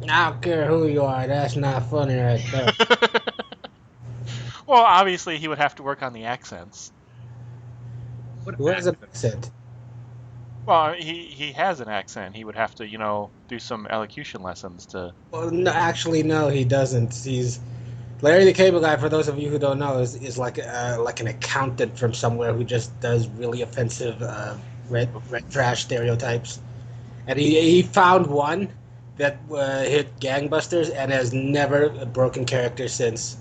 I don't care who you are. That's not funny right there. Well, obviously he would have to work on the accents. Who has an accent? Well, he has an accent. He would have to, do some elocution lessons to. Well, no, actually, no, he doesn't. He's Larry the Cable Guy. For those of you who don't know, is like an accountant from somewhere who just does really offensive red trash stereotypes. And he found one that hit gangbusters and has never broken character since.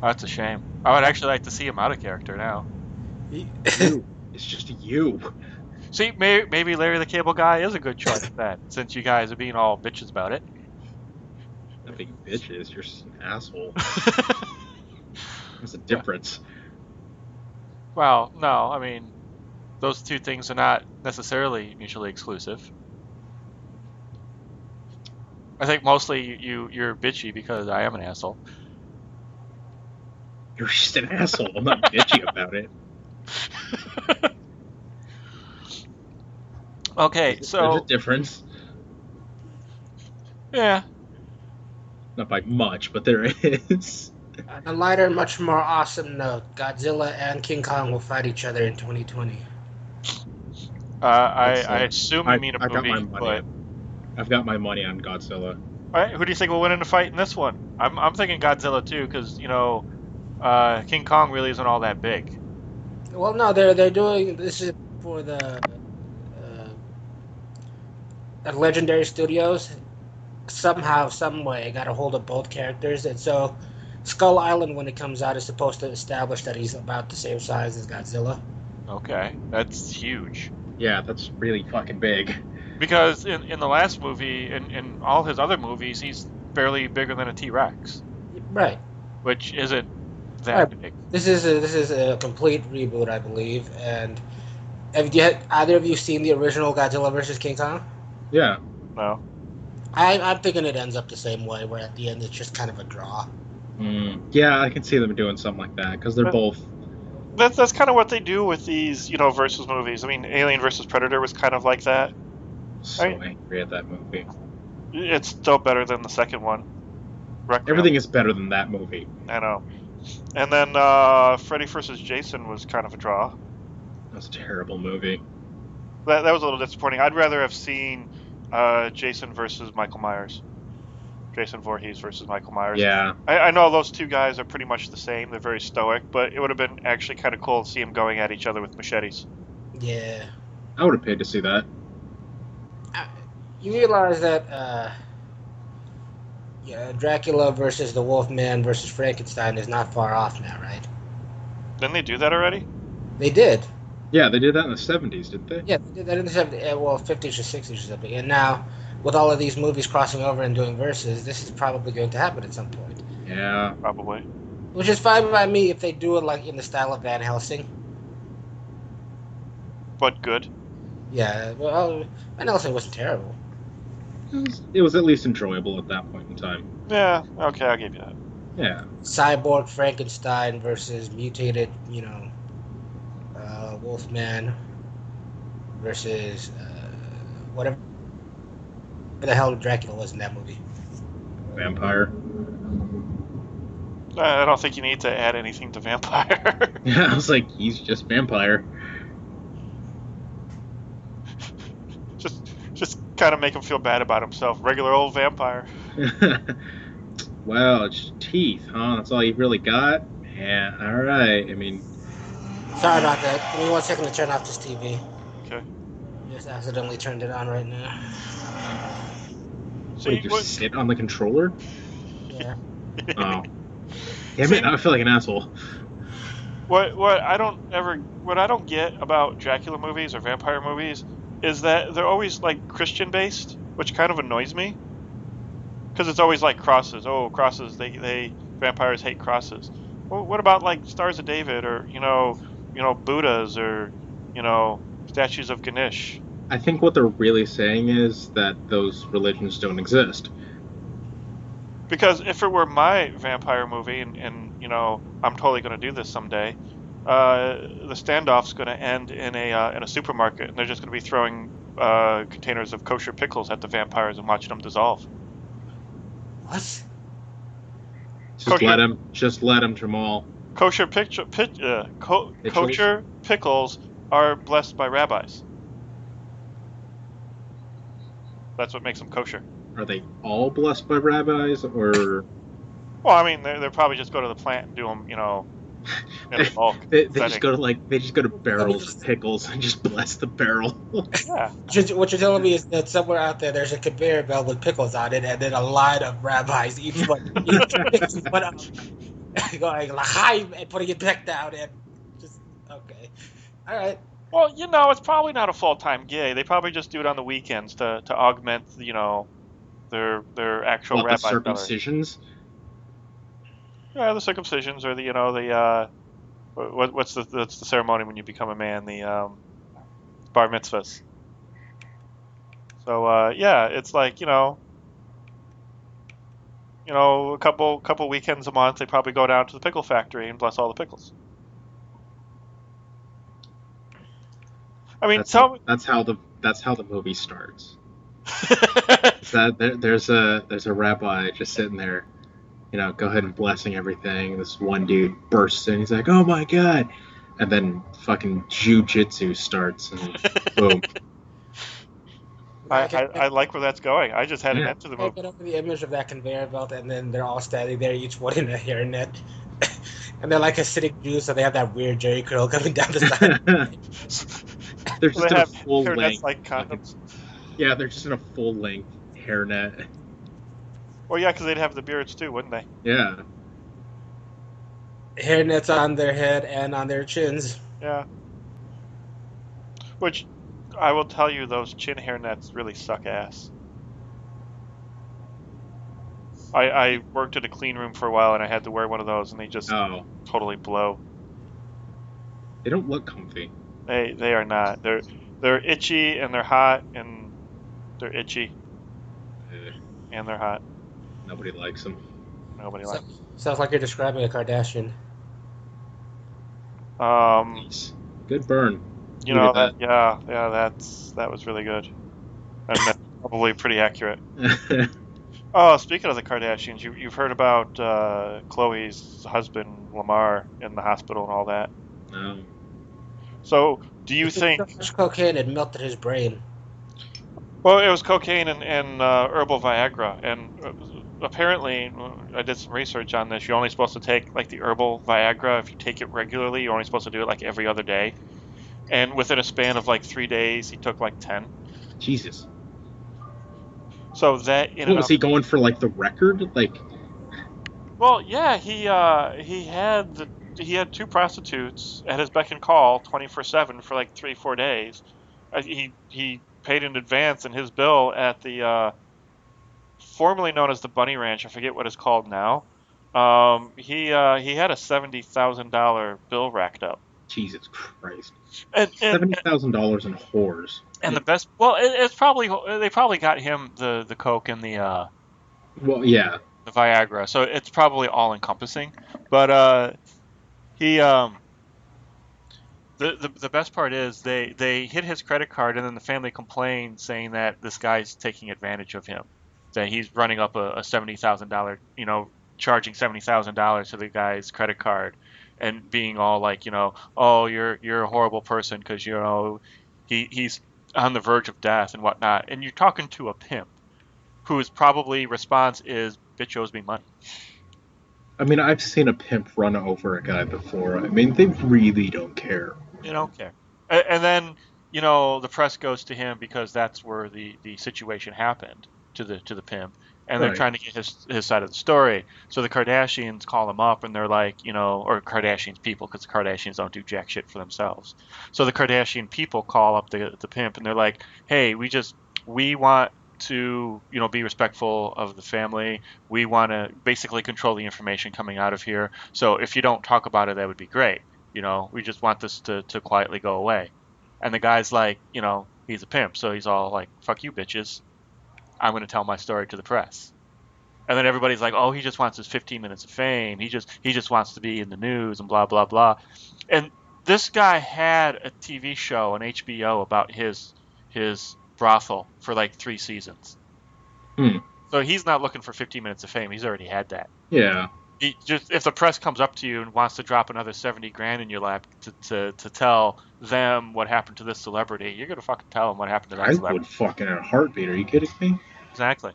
Oh, that's a shame. I would actually like to see him out of character now. You. It's just you. See, maybe Larry the Cable Guy is a good choice then, since you guys are being all bitches about it. Not being bitches, you're just an asshole. There's a difference. Well, no, I mean, those two things are not necessarily mutually exclusive. I think mostly you're bitchy because I am an asshole. You're just an asshole. I'm not bitchy about it. Okay, There's so a difference. yeah. Not by much, but there is. On a lighter, much more awesome note, Godzilla and King Kong will fight each other in 2020. I assume you mean a I got my movie, money. but I've got my money on Godzilla. all right, who do you think will win in a fight in this one? I'm thinking Godzilla too, because King Kong really isn't all that big. Well, no, they're doing this is for the Legendary Studios. Somehow, some way, got a hold of both characters, and so Skull Island, when it comes out, is supposed to establish that he's about the same size as Godzilla. Okay, that's huge. Yeah, that's really fucking big. Because in the last movie, in all his other movies, he's barely bigger than a T-Rex, Right. which isn't that big. This is a complete reboot, I believe. And have either of you seen the original Godzilla versus King Kong? Yeah. No. I'm thinking it ends up the same way, where at the end it's just kind of a draw. Yeah, I can see them doing something like that because they're both. That's kind of what they do with these, versus movies. I mean, Alien versus Predator was kind of like that. So angry at that movie. It's still better than the second one. Requiem. Everything is better than that movie. I know. And then Freddy versus Jason was kind of a draw. That's a terrible movie. That was a little disappointing. I'd rather have seen Jason versus Michael Myers. Jason Voorhees versus Michael Myers. Yeah. I know those two guys are pretty much the same. They're very stoic, but it would have been actually kind of cool to see them going at each other with machetes. Yeah. I would have paid to see that. You realize that Dracula versus the Wolfman versus Frankenstein is not far off now, right? Didn't they do that already? They did. Yeah, they did that in the 70s, didn't they? Yeah, they did that in the 70s, 50s or 60s or something. And now, with all of these movies crossing over and doing verses, this is probably going to happen at some point. Yeah. Probably. Which is fine by me if they do it like in the style of Van Helsing. But good. Yeah, well, Van Helsing wasn't terrible. It was at least enjoyable at that point in time. Yeah, okay, I'll give you that. Yeah. Cyborg Frankenstein versus mutated, Wolfman versus whatever the hell Dracula was in that movie. Vampire. I don't think you need to add anything to vampire. Yeah, I was like, he's just vampire. just kind of make him feel bad about himself. Regular old vampire. Wow, it's teeth, huh? That's all you really got? Yeah, alright. I mean... Sorry about that. Give me 1 second to turn off this TV. Okay. Just accidentally turned it on right now. See, Wait, you sit on the controller? Yeah. Oh. Damn it, now I feel like an asshole. What I don't get about Dracula movies or vampire movies is that they're always like Christian based, which kind of annoys me. Because it's always like crosses. Oh, crosses. They vampires hate crosses. Well, what about like Stars of David or Buddhas or statues of Ganesh? I think what they're really saying is that those religions don't exist. Because if it were my vampire movie, and I'm totally going to do this someday, the standoff's going to end in a supermarket, and they're just going to be throwing containers of kosher pickles at the vampires and watching them dissolve. What? Just let him, Jamaal. Kosher pickles are blessed by rabbis. That's what makes them kosher. Are they all blessed by rabbis, or? Well, I mean, they probably just go to the plant and do them, in bulk. they just go to barrels of pickles and just bless the barrel. Yeah. What you're telling me is that somewhere out there, there's a conveyor belt with pickles on it, and then a line of rabbis, each picking one up, going l'chaim and putting it back down, and just okay, all right. Well, it's probably not a full-time gig. They probably just do it on the weekends to augment, their actual rabbi the circumcisions. Yeah, the circumcisions, or the what's the ceremony when you become a man, the bar mitzvahs. So yeah, it's like a couple weekends a month they probably go down to the pickle factory and bless all the pickles. I mean, that's how the movie starts. There's a rabbi just sitting there, go ahead and blessing everything. This one dude bursts in, he's like, "Oh my god!" And then fucking jujitsu starts, and boom. I like where that's going. I just had an end to the movie. I get over the image of that conveyor belt, and then they're all standing there, each one in a hairnet. And they're like Hasidic Jews, so they have that weird jerry curl coming down the side. They're just in a full length. Like condoms. Yeah, they're just in a full length hairnet. Well, yeah, because they'd have the beards too, wouldn't they? Yeah. Hairnets on their head and on their chins. Yeah. Which, I will tell you, those chin hairnets really suck ass. I worked at a clean room for a while, and I had to wear one of those, and they just totally blow. They don't look comfy. They are not. They're itchy, and they're hot, and they're itchy, and they're hot. Nobody likes them. Nobody likes them. Sounds like you're describing a Kardashian. Good burn. That was really good. And that's probably pretty accurate. Oh, speaking of the Kardashians, you've heard about Khloe's husband, Lamar, in the hospital and all that? No. So, do you think... cocaine had melted his brain. Well, it was cocaine and herbal Viagra. And apparently, I did some research on this, you're only supposed to take, like, the herbal Viagra. If you take it regularly, you're only supposed to do it, like, every other day. And within a span of, like, 3 days, he took, like, 10. Jesus. So that was he going for like the record? Like, well, yeah, he had 2 prostitutes at his beck and call 24/7 for like 3-4 days. He paid in advance, and his bill at the formerly known as the Bunny Ranch, I forget what it's called now. He had a $70,000 bill racked up. Jesus Christ! $70,000 in whores. And the best, it's probably they probably got him the coke and the well, yeah, the Viagra, so it's probably all encompassing. But he The best part is they hit his credit card, and then the family complained, saying that this guy's taking advantage of him, that he's running up a $70,000, charging $70,000 to the guy's credit card, and being all like, oh, you're a horrible person because he's on the verge of death and whatnot, and you're talking to a pimp whose probably response is, bitch owes me money. I mean, I've seen a pimp run over a guy before. I mean, they really don't care. They don't care. And then, the press goes to him because that's where the situation happened to the pimp, and they're Right. trying to get his side of the story. So the Kardashians call him up, and they're like, or Kardashians people, because the Kardashians don't do jack shit for themselves. So the Kardashian people call up the pimp, and they're like, hey, we want to be respectful of the family. We want to basically control the information coming out of here. So if you don't talk about it, that would be great. We just want this to quietly go away. And the guy's like, he's a pimp, so he's all like, fuck you bitches, I'm going to tell my story to the press. And then everybody's like, oh, he just wants his 15 minutes of fame, he just wants to be in the news and blah blah blah. And this guy had a TV show on HBO about his brothel for like 3 seasons. So he's not looking for 15 minutes of fame, he's already had that. Yeah. If the press comes up to you and wants to drop another 70 grand in your lap to tell them what happened to this celebrity, you're gonna fucking tell them what happened to that celebrity. I would fucking in a heartbeat. Are you kidding me? Exactly.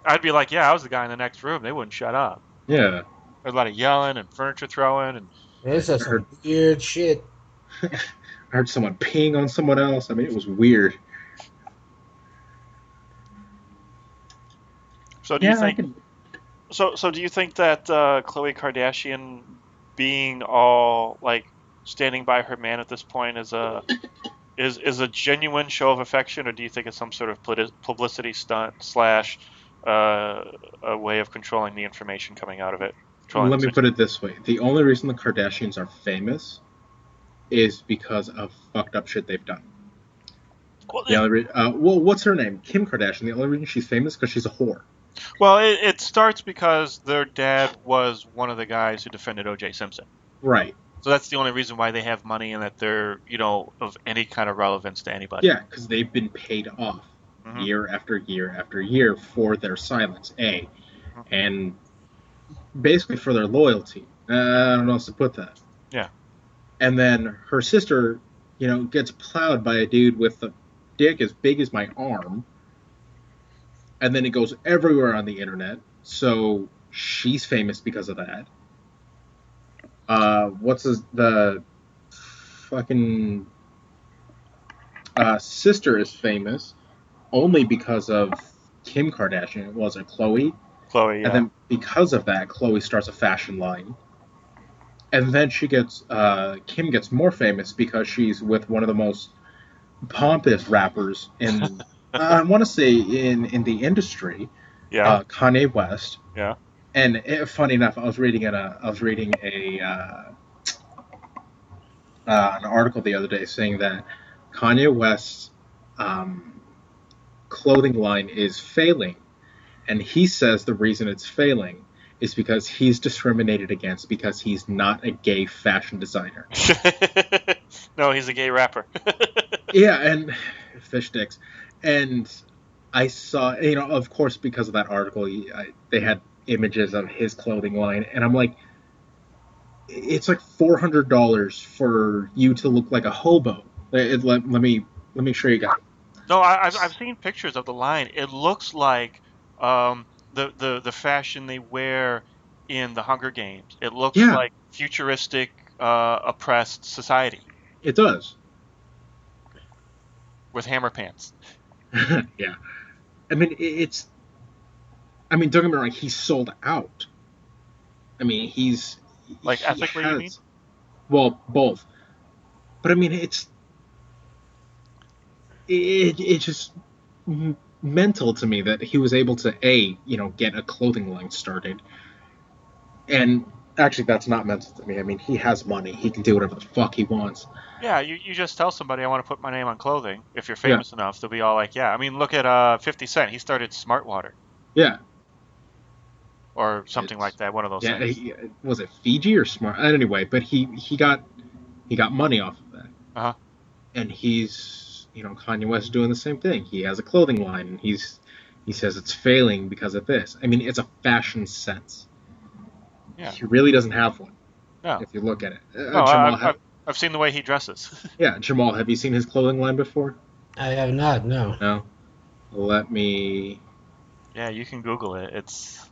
I'd be like, yeah, I was the guy in the next room. They wouldn't shut up. Yeah. There's a lot of yelling and furniture throwing and. This is some weird shit. I heard someone peeing on someone else. I mean, it was weird. So do you think? So do you think that Khloe Kardashian being all like standing by her man at this point is a genuine show of affection, or do you think it's some sort of publicity stunt / a way of controlling the information coming out of it? Let me put it this way: the only reason the Kardashians are famous is because of fucked up shit they've done. Well, what's her name? Kim Kardashian. The only reason she's famous is because she's a whore. Well, it starts because their dad was one of the guys who defended O.J. Simpson. Right. So that's the only reason why they have money and that they're, of any kind of relevance to anybody. Yeah, because they've been paid off year after year after year for their silence, and basically for their loyalty. I don't know how else to put that. Yeah. And then her sister, gets plowed by a dude with a dick as big as my arm. And then it goes everywhere on the internet, so she's famous because of that. The fucking sister is famous only because of Kim Kardashian. Was it Khloe? Khloe, yeah. And then because of that, Khloe starts a fashion line. And then Kim gets more famous because she's with one of the most pompous rappers in... I want to say in the industry, Kanye West. Yeah. And funny enough, I was reading an article the other day saying that Kanye West's clothing line is failing, and he says the reason it's failing is because he's discriminated against because he's not a gay fashion designer. No, he's a gay rapper. Yeah, and fish dicks. And I saw, of course, because of that article, they had images of his clothing line, and I'm like, it's like $400 for you to look like a hobo. Let me show you guys. No, I've seen pictures of the line. It looks like the fashion they wear in the Hunger Games. It looks like futuristic, oppressed society. It does. With hammer pants. Yeah. I mean, don't get me wrong, he's sold out. I mean, he's... Like ethically, you mean? Well, both. But I mean, it's just mental to me that he was able to, get a clothing line started. And actually, that's not mental to me. I mean, he has money. He can do whatever the fuck he wants. Yeah, you just tell somebody, I want to put my name on clothing. If you're famous enough, they'll be all like, yeah. I mean, look at 50 Cent. He started Smart Water. Yeah. Or something like that, one of those things. Was it Fiji or Smart? Anyway, but he got He got money off of that. Uh-huh. And he's, Kanye West doing the same thing. He has a clothing line, and he says it's failing because of this. I mean, it's a fashion sense. Yeah. He really doesn't have one. No. If you look at it, No, Jamaal, I've seen the way he dresses. yeah, Jamaal, have you seen his clothing line before? I have not. No. No. Let me. Yeah, you can Google it. It's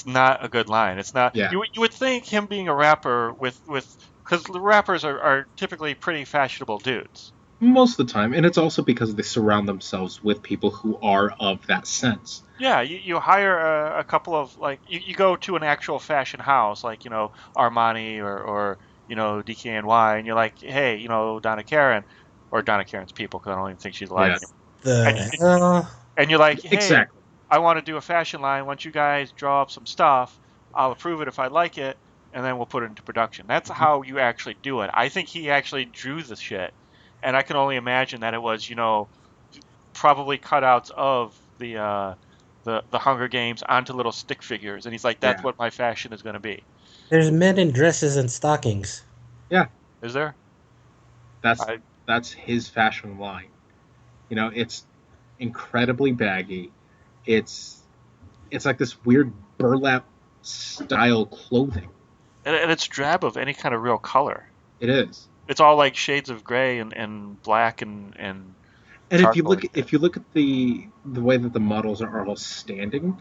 not a good line. It's not. Yeah. You would think him being a rapper with because the rappers are typically pretty fashionable dudes. Most of the time, and it's also because they surround themselves with people who are of that sense. Yeah, you hire a couple of like you go to an actual fashion house like Armani or DKNY, and you're like, hey, Donna Karen, or Donna Karen's people, because I don't even think she's alive Yeah. anymore. The hell? And you're like, hey, Exactly. I want to do a fashion line. Once you guys draw up some stuff, I'll approve it if I like it, and then we'll put it into production. That's how you actually do it. I think he actually drew the shit, and I can only imagine that it was, probably cutouts of the Hunger Games onto little stick figures, and he's like, that's what my fashion is going to be. There's men in dresses and stockings. Yeah. Is there? That's his fashion line. It's incredibly baggy. It's like this weird burlap style clothing. And it's drab of any kind of real color. It is. It's all like shades of gray and black and if you look at the way that the models are all standing,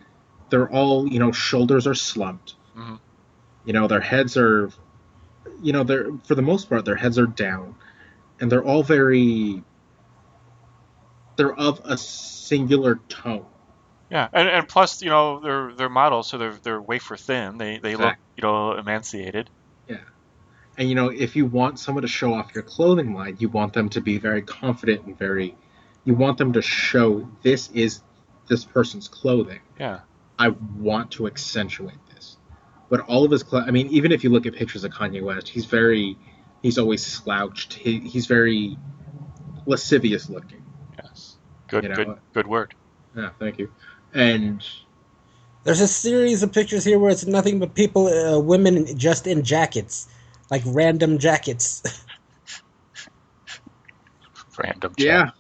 they're all shoulders are slumped. Mm-hmm. Their heads are, they're for the most part their heads are down, and they're all they're of a singular tone. Yeah, and plus, they're models, so they're wafer thin. They Exactly. look, emaciated. Yeah, and if you want someone to show off your clothing line, you want them to be very confident and you want them to show this is this person's clothing. Yeah, I want to accentuate this, but all of his I mean, even if you look at pictures of Kanye West, he's always slouched. He's very lascivious looking. Yes, good word. Yeah, thank you. And there's a series of pictures here where it's nothing but people, women just in jackets, like random jackets. Random. Yeah.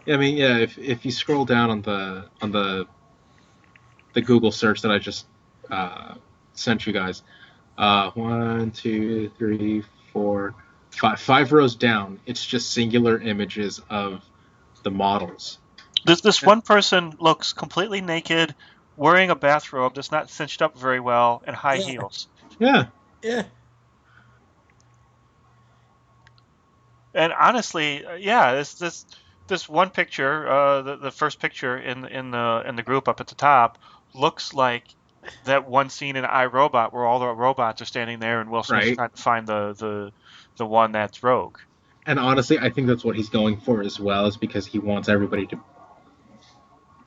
I mean, yeah. If you scroll down on the Google search that I just sent you guys, 1, 2, 3, 4, 5 rows down, it's just singular images of the models. This one person looks completely naked, wearing a bathrobe that's not cinched up very well, and high heels. Yeah. Yeah. And honestly, this one picture, the first picture in the group up at the top, looks like that one scene in iRobot where all the robots are standing there and Will Smith's trying to find the one that's Rogue. And honestly, I think that's what he's going for as well, is because he wants everybody to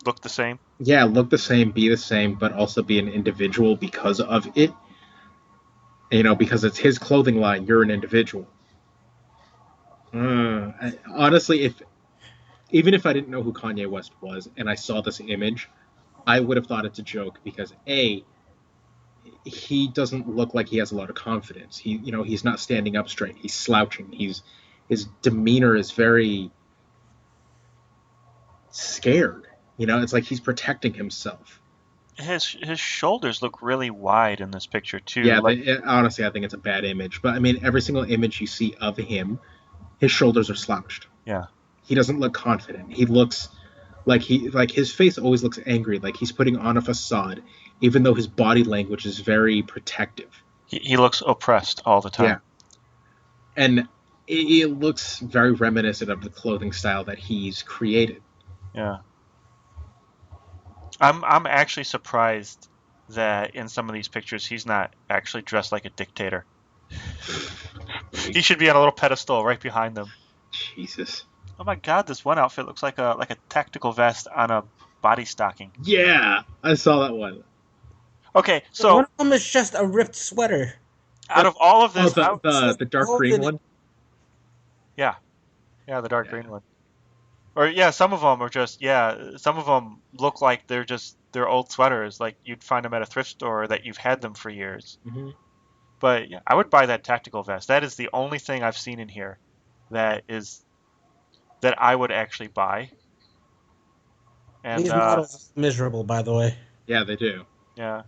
look the same. Yeah, look the same, be the same, but also be an individual because of it. Because it's his clothing line, you're an individual. Honestly, even if I didn't know who Kanye West was and I saw this image, I would have thought it's a joke because he doesn't look like he has a lot of confidence. He's not standing up straight. He's slouching. His demeanor is very scared. It's like he's protecting himself. His shoulders look really wide in this picture too. Yeah, honestly, I think it's a bad image. But I mean, every single image you see of him, his shoulders are slouched. Yeah. He doesn't look confident. He looks like his face always looks angry, like he's putting on a facade, even though his body language is very protective. He looks oppressed all the time. Yeah. And it looks very reminiscent of the clothing style that he's created. Yeah. I'm actually surprised that in some of these pictures he's not actually dressed like a dictator. He should be on a little pedestal right behind them. Jesus. Oh my God! This one outfit looks like a tactical vest on a body stocking. Yeah, I saw that one. Okay, so one of them is just a ripped sweater. Out of all of this, the dark green one. Yeah, the dark green one. Or yeah, some of them are just some of them look like they're old sweaters, like you'd find them at a thrift store that you've had them for years. Mm-hmm. But yeah, I would buy that tactical vest. That is the only thing I've seen in here that is that I would actually buy. And These models are miserable, by the way. Yeah, they do. yeah,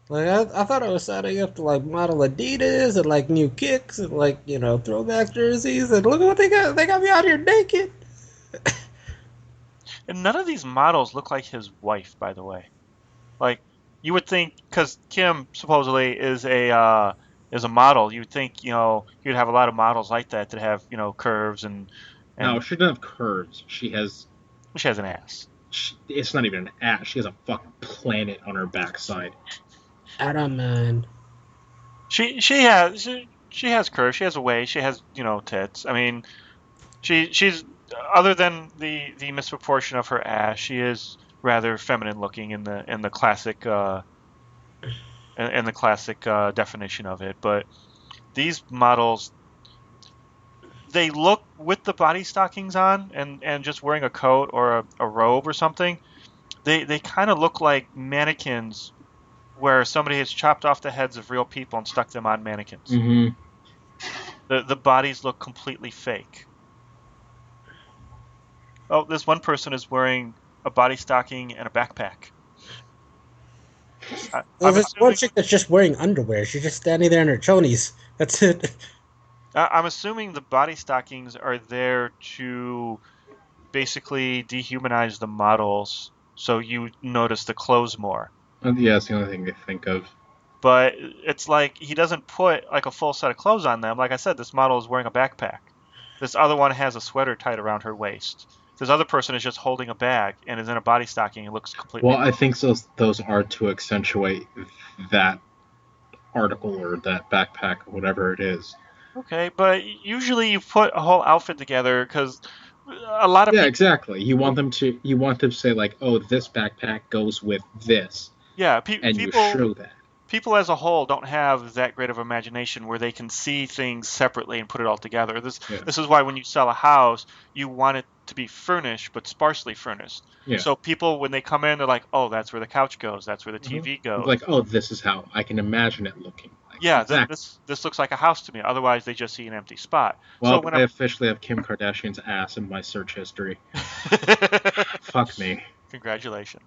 Like I thought I was signing up to like model Adidas and like new kicks and like throwback jerseys, and look at what they got. They got me out here naked. and none of these models look like his wife, by the way. Like you would think, because Kim supposedly is a model, you would think you'd have a lot of models like that have curves No, and she doesn't have curves. She has. she has an ass. It's not even an ass. She has a fucking planet on her backside. I don't mind. She has curves. She has a waist. She has tits. I mean, she's other than the misproportion of her ass, she is rather feminine looking in the classic definition of it. But these models, they look with the body stockings on and just wearing a coat or a robe or something. They kind of look like mannequins where somebody has chopped off the heads of real people and stuck them on mannequins. Mm-hmm. The bodies look completely fake. Oh, this one person is wearing a body stocking and a backpack. There's this one chick that's just wearing underwear. She's just standing there in her chonies. That's it. I'm assuming the body stockings are there to basically dehumanize the models so you notice the clothes more. Yeah, that's the only thing I think of. But it's like he doesn't put like a full set of clothes on them. Like I said, this model is wearing a backpack. This other one has a sweater tied around her waist. This other person is just holding a bag and is in a body stocking and looks completely. Well, I think those are to accentuate that article or that backpack or whatever it is. Okay, but usually you put a whole outfit together because a lot of Yeah, people. exactly. You want them to say like, oh, this backpack goes with this, Yeah, and you show that. People as a whole don't have that great of imagination where they can see things separately and put it all together. This is why when you sell a house, you want it to be furnished but sparsely furnished. Yeah. So people, when they come in, they're like, "Oh, that's where the couch goes. That's where the TV goes." Like, oh, this is how I can imagine it looking. Like, yeah, exactly. this looks like a house to me. Otherwise, they just see an empty spot. Well, I officially have Kim Kardashian's ass in my search history. Fuck me. Congratulations.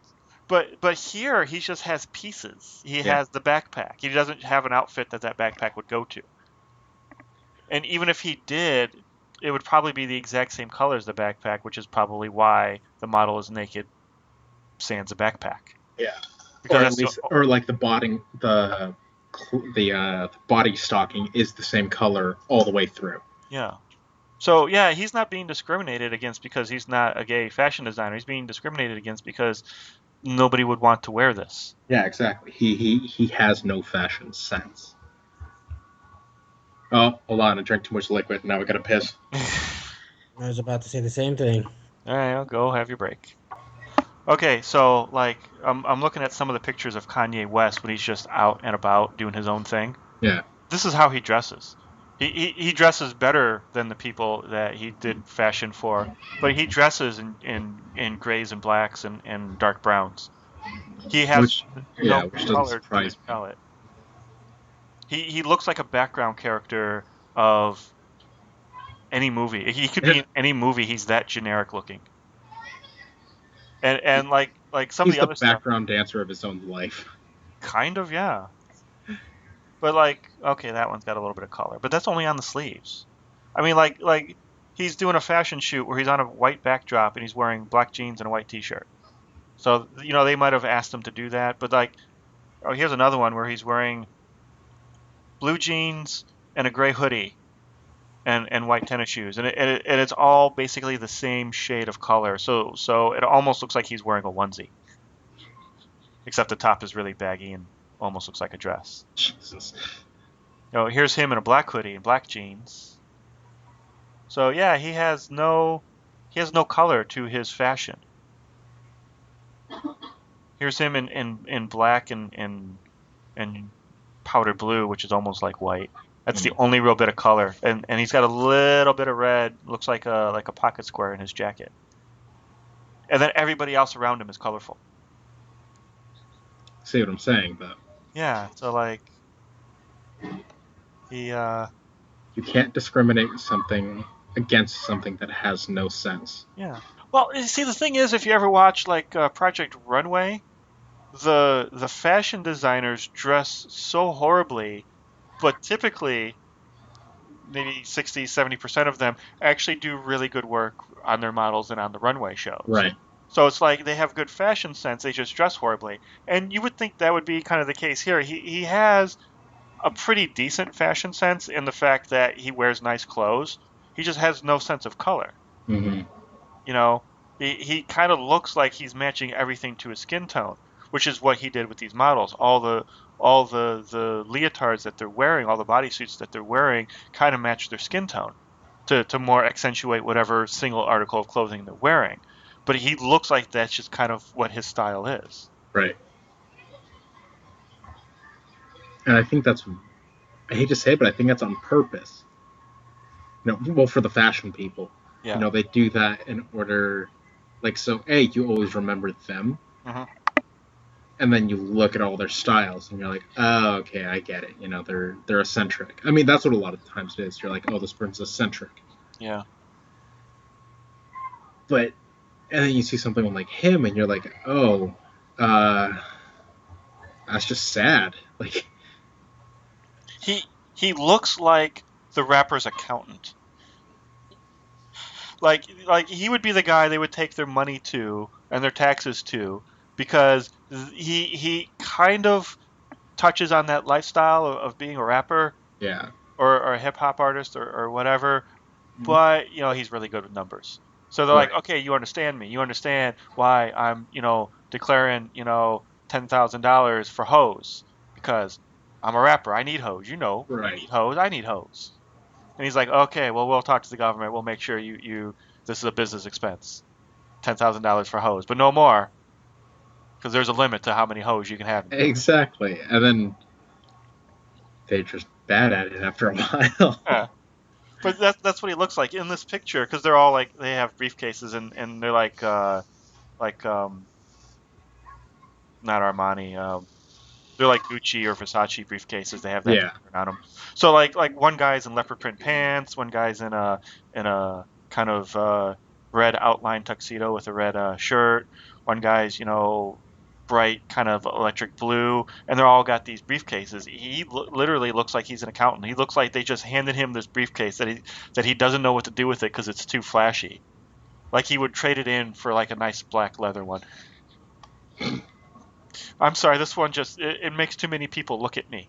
But here he just has pieces. He has the backpack. He doesn't have an outfit that backpack would go to. And even if he did, it would probably be the exact same color as the backpack, which is probably why the model is naked, sans a backpack. Yeah. Because or at least, or like the body stocking is the same color all the way through. Yeah. So yeah, he's not being discriminated against because he's not a gay fashion designer. He's being discriminated against because nobody would want to wear this. Yeah, exactly. He has no fashion sense. Oh, hold on! I drank too much liquid. Now we gotta piss. I was about to say the same thing. All right, I'll go have your break. Okay, so like I'm looking at some of the pictures of Kanye West when he's just out and about doing his own thing. Yeah. This is how he dresses. He dresses better than the people that he did fashion for, but he dresses in grays and blacks and dark browns. He has no color to his palette. He looks like a background character of any movie. He could be in any movie. He's that generic looking. And like some of the other stuff. He's the background dancer of his own life. Kind of, yeah. But like, okay, that one's got a little bit of color, but that's only on the sleeves. I mean, like he's doing a fashion shoot where he's on a white backdrop and he's wearing black jeans and a white t-shirt. So they might have asked him to do that, but like, oh, here's another one where he's wearing blue jeans and a gray hoodie and white tennis shoes, and it's all basically the same shade of color. So it almost looks like he's wearing a onesie, except the top is really baggy and almost looks like a dress. Jesus. Here's him in a black hoodie and black jeans. So yeah, he has no color to his fashion. Here's him in black and powder blue, which is almost like white. That's the only real bit of color, and he's got a little bit of red. Looks like a pocket square in his jacket, and then everybody else around him is colorful. See what I'm saying, though? Yeah, so like he You can't discriminate something against something that has no sense. yeah. Well, you see, the thing is, if you ever watch like Project Runway, the fashion designers dress so horribly, but typically maybe 60-70% of them actually do really good work on their models and on the runway shows. Right. So it's like they have good fashion sense, they just dress horribly. And you would think that would be kind of the case here. He has a pretty decent fashion sense in the fact that he wears nice clothes. He just has no sense of color. Mm-hmm. You know, he kind of looks like he's matching everything to his skin tone, which is what he did with these models. All the leotards that they're wearing, all the bodysuits that they're wearing, kind of match their skin tone to more accentuate whatever single article of clothing they're wearing. But he looks like that's just kind of what his style is. Right. And I think that's, I hate to say it, but I think that's on purpose. Well, for the fashion people. Yeah. They do that in order, like, so, you always remember them. Mhm. And then you look at all their styles, and you're like, oh, okay, I get it. They're eccentric. I mean, that's what a lot of times it is. You're like, oh, this person's eccentric. Yeah. But, and then you see something like him, and you're like, oh, that's just sad. Like, He looks like the rapper's accountant. Like he would be the guy they would take their money to and their taxes to, because he kind of touches on that lifestyle of being a rapper, yeah, or a hip hop artist or whatever. But he's really good with numbers. So they're Right. like, okay, you understand me. You understand why I'm declaring $10,000 for hoes, because I'm a rapper. I need hoes. Right. I need hoes. I need hoes. And he's like, okay, well, we'll talk to the government. We'll make sure this is a business expense. $10,000 for hoes, but no more, because there's a limit to how many hoes you can have. Exactly. And then they're just bad at it after a while. Yeah. But that's what he looks like in this picture, because they're all like, they have briefcases, and they're like not Armani, they're like Gucci or Versace briefcases. They have that Yeah. on them. So like one guy's in leopard print pants, one guy's in a kind of red outline tuxedo with a red shirt. One guy's bright kind of electric blue, and they're all got these briefcases. He literally looks like he's an accountant. He looks like they just handed him this briefcase that he doesn't know what to do with it because it's too flashy. Like he would trade it in for like a nice black leather one. I'm sorry, this one just it makes too many people look at me.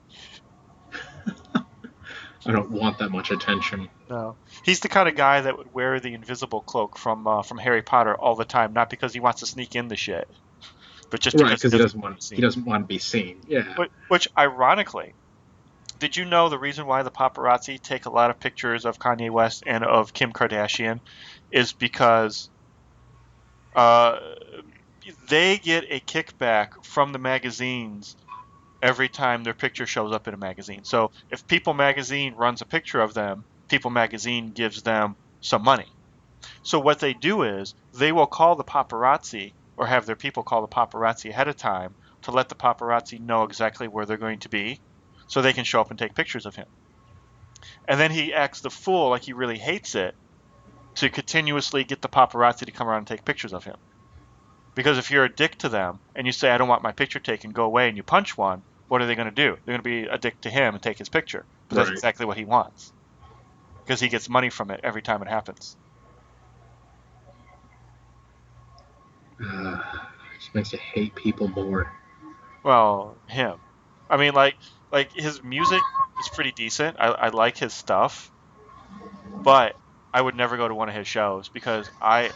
I don't want that much attention. No, he's the kind of guy that would wear the invisible cloak from Harry Potter all the time, not because he wants to sneak in the shit, but just Right, because because he doesn't want to be seen. Yeah. Which ironically, did you know the reason why the paparazzi take a lot of pictures of Kanye West and of Kim Kardashian is because they get a kickback from the magazines every time their picture shows up in a magazine. So if People Magazine runs a picture of them, People Magazine gives them some money. So what they do is they will call the paparazzi, or have their people call the paparazzi ahead of time to let the paparazzi know exactly where they're going to be, so they can show up and take pictures of him. And then he acts the fool, like he really hates it, to continuously get the paparazzi to come around and take pictures of him. Because if you're a dick to them and you say, I don't want my picture taken, go away, and you punch one, what are they going to do? They're going to be a dick to him and take his picture. But that's exactly what he wants, because he gets money from it every time it happens. It just makes you hate people more. Well, him. I mean, like his music is pretty decent. I like his stuff, but I would never go to one of his shows because I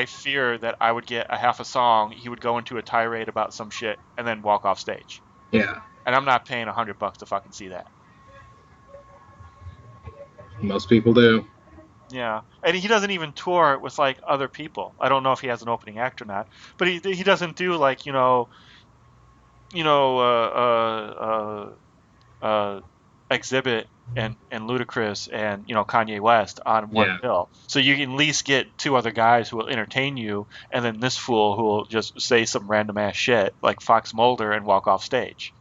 fear that I would get a half a song, he would go into a tirade about some shit, and then walk off stage. Yeah. And I'm not paying $100 to fucking see that. Most people do. Yeah, and he doesn't even tour with like other people. I don't know if he has an opening act or not, but he doesn't do like Exhibit and Ludacris and Kanye West on one bill. So you can at least get two other guys who will entertain you, and then this fool who will just say some random ass shit like Fox Mulder and walk off stage.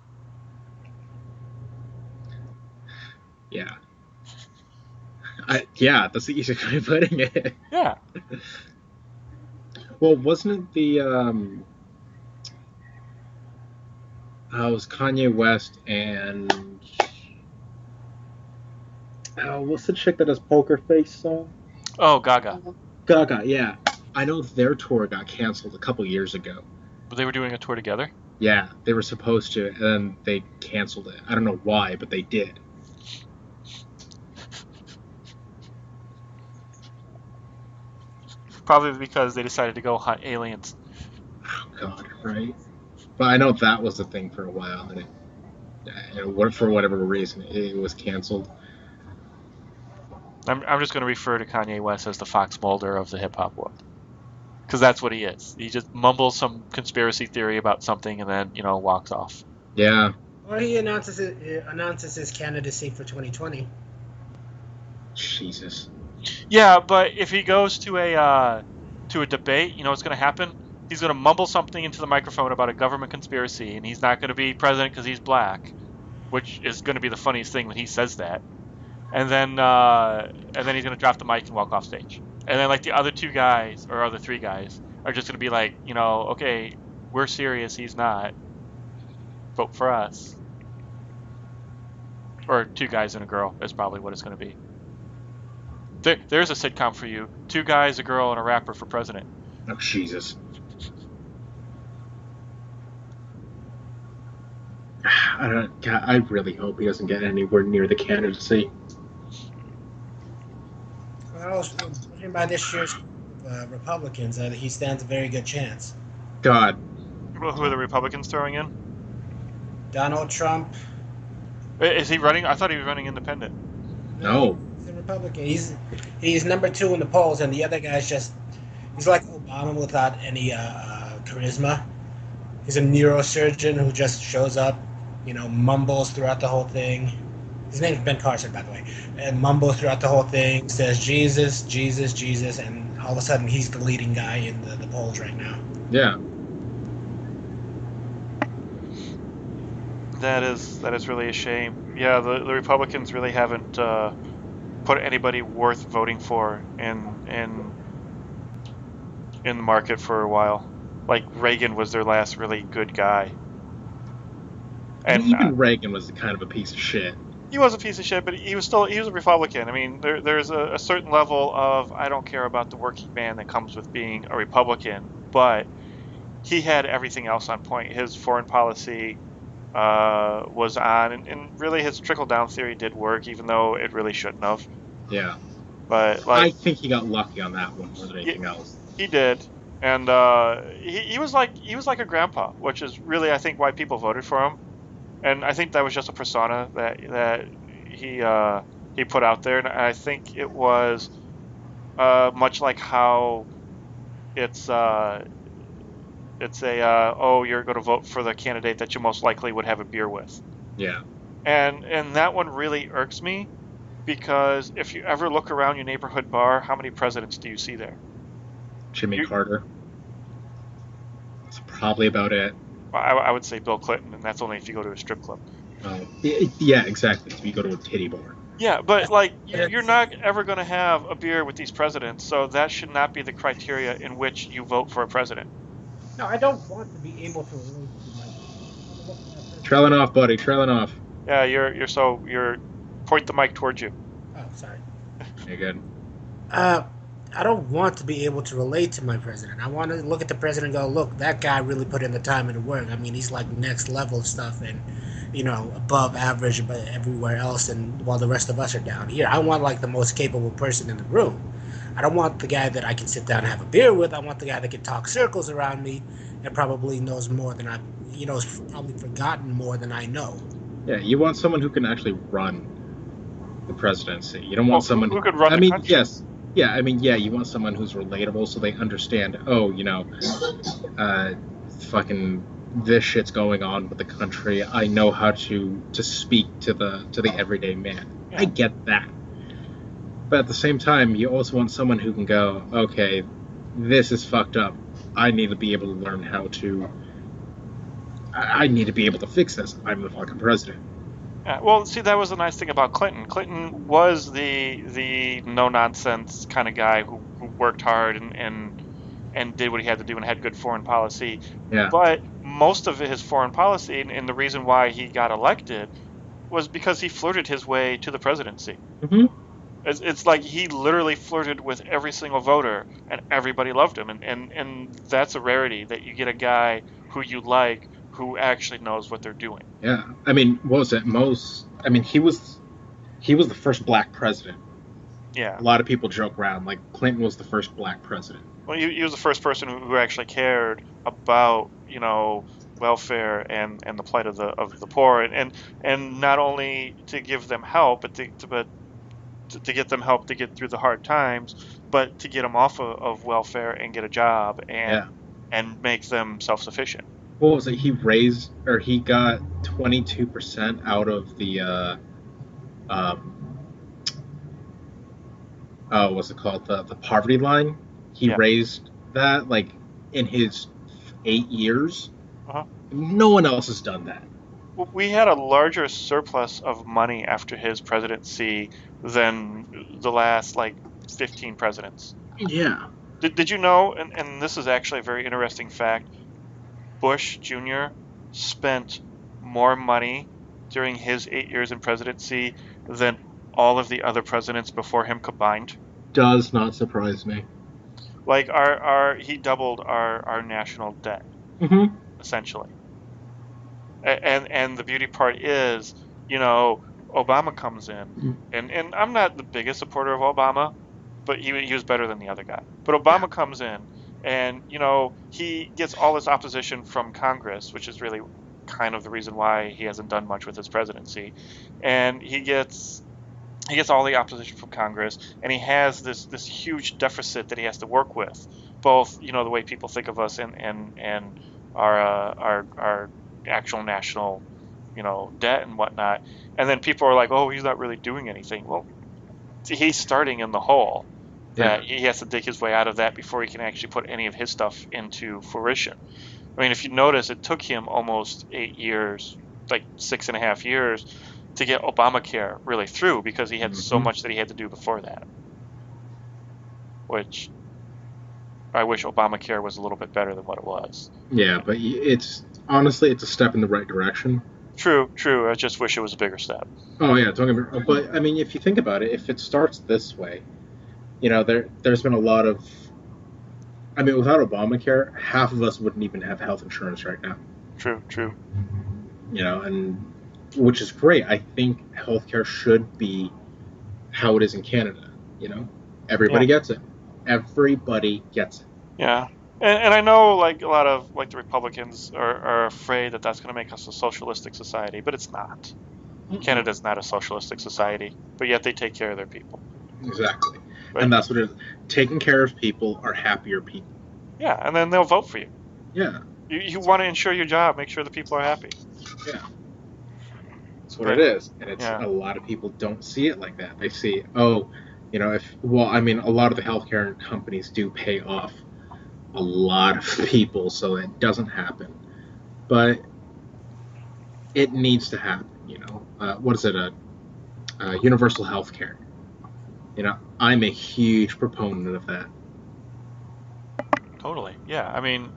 Yeah. That's the easiest way of putting it. Yeah. Well, wasn't it the it was Kanye West and what's the chick that does Poker Face song? Oh, Gaga. Gaga, yeah. I know their tour got canceled a couple years ago. But they were doing a tour together? Yeah, they were supposed to, and then they canceled it. I don't know why, but they did. Probably because they decided to go hunt aliens. Oh, God, right? But I know that was the thing for a while, and for whatever reason, it was canceled. I'm just going to refer to Kanye West as the Fox Mulder of the hip-hop world. Because that's what he is. He just mumbles some conspiracy theory about something and then, walks off. Yeah. Or he announces his candidacy for 2020. Jesus. Yeah, but if he goes to a debate, what's going to happen? He's going to mumble something into the microphone about a government conspiracy, and he's not going to be president because he's black, which is going to be the funniest thing when he says that. And then he's going to drop the mic and walk off stage. And then like the other two guys or other three guys are just going to be like, okay, we're serious, he's not. Vote for us. Or two guys and a girl is probably what it's going to be. There's a sitcom for you. Two guys, a girl, and a rapper for president. Oh, Jesus. I really hope he doesn't get anywhere near the candidacy. Well, by this year's Republicans, he stands a very good chance. God. Well, who are the Republicans throwing in? Donald Trump. Is he running? I thought he was running independent. No. He's a Republican. He's number 2 in the polls, and the other guy's he's like Obama without any charisma. He's a neurosurgeon who just shows up, mumbles throughout the whole thing. His name's Ben Carson, by the way, and mumbles throughout the whole thing, says Jesus, Jesus, Jesus, and all of a sudden he's the leading guy in the polls right now. Yeah. That is really a shame. Yeah, the Republicans really haven't put anybody worth voting for in the market for a while. Like Reagan was their last really good guy. And even Reagan was kind of a piece of shit. He was a piece of shit, but he was a Republican. I mean, there's a certain level of I don't care about the working man that comes with being a Republican, but he had everything else on point. His foreign policy was on, and really his trickle-down theory did work, even though it really shouldn't have. Yeah. But I think he got lucky on that one more than anything else. He did, and he was like a grandpa, which is really I think why people voted for him. And I think that was just a persona that he put out there, and I think it was much like how it's you're going to vote for the candidate that you most likely would have a beer with. Yeah. And that one really irks me because if you ever look around your neighborhood bar, how many presidents do you see there? Jimmy Carter. That's probably about it. I would say Bill Clinton, and that's only if you go to a strip club. Oh, yeah, exactly. If you go to a titty bar. Yeah, but like you're not ever going to have a beer with these presidents, so that should not be the criteria in which you vote for a president. No, I don't want to be able to relate to Trailing off, buddy. Trailing off. Yeah, you're point the mic towards you. Oh, sorry. You're good. I don't want to be able to relate to my president. I want to look at the president and go, look, that guy really put in the time and the work. I mean, he's like next level stuff and, above average but everywhere else, and while the rest of us are down here. I want like the most capable person in the room. I don't want the guy that I can sit down and have a beer with. I want the guy that can talk circles around me and probably knows more than has probably forgotten more than I know. Yeah, you want someone who can actually run the presidency. You don't want someone who could run the country. Yes. Yeah, you want someone who's relatable so they understand, fucking this shit's going on with the country. I know how to speak to the everyday man. Yeah. I get that. But at the same time, you also want someone who can go, okay, this is fucked up. I need to be able to learn how to. I need to be able to fix this. I'm the fucking president. Yeah, well, see, that was the nice thing about Clinton. Clinton was the no nonsense kind of guy who worked hard and did what he had to do and had good foreign policy. Yeah. But most of his foreign policy and the reason why he got elected was because he flirted his way to the presidency. Mm-hmm. It's like he literally flirted with every single voter and everybody loved him. And that's a rarity that you get a guy who you like who actually knows what they're doing. Yeah. I mean, what was it? He was the first black president. Yeah. A lot of people joke around like Clinton was the first black president. Well, he was the first person who actually cared about, welfare and the plight of the poor and not only to give them help, but to get them help to get through the hard times, but to get them off of welfare and get a job and make them self-sufficient. What was it? He got 22% out of the what's it called? The poverty line. He raised that like in his 8 years. Uh-huh. No one else has done that. Well, we had a larger surplus of money after his presidency than the last 15 presidents. Yeah. Did you know, and this is actually a very interesting fact, Bush Jr. spent more money during his 8 years in presidency than all of the other presidents before him combined? Does not surprise me. He doubled our national debt, essentially. And the beauty part is, Obama comes in, and I'm not the biggest supporter of Obama, but he was better than the other guy. But Obama comes in, and he gets all this opposition from Congress, which is really kind of the reason why he hasn't done much with his presidency, and he gets all the opposition from Congress, and he has this huge deficit that he has to work with, both the way people think of us and our actual national debt and whatnot. And then people are like, oh, he's not really doing anything. Well, he's starting in the hole that he has to dig his way out of that before he can actually put any of his stuff into fruition. I mean, if you notice, it took him almost 8 years, 6.5 years, to get Obamacare really through because he had so much that he had to do before that. Which I wish Obamacare was a little bit better than what it was. Yeah, but honestly, it's a step in the right direction. True. I just wish it was a bigger step. Oh yeah, don't get me wrong. But I mean, if you think about it, if it starts this way, there's been a lot of. I mean, without Obamacare, half of us wouldn't even have health insurance right now. True. And which is great. I think healthcare should be how it is in Canada. Everybody gets it. Everybody gets it. Yeah. And I know, a lot of, the Republicans are afraid that that's going to make us a socialistic society, but it's not. Canada's not a socialistic society, but yet they take care of their people. Exactly. Right? And that's what it is. Taking care of people are happier people. Yeah, and then they'll vote for you. Yeah. You want to ensure your job, make sure the people are happy. Yeah. That's what it is. And it's a lot of people don't see it like that. They see, a lot of the healthcare companies do pay off a lot of people, so it doesn't happen. But it needs to happen, what is it? Universal healthcare. I'm a huge proponent of that. Totally. Yeah. I mean,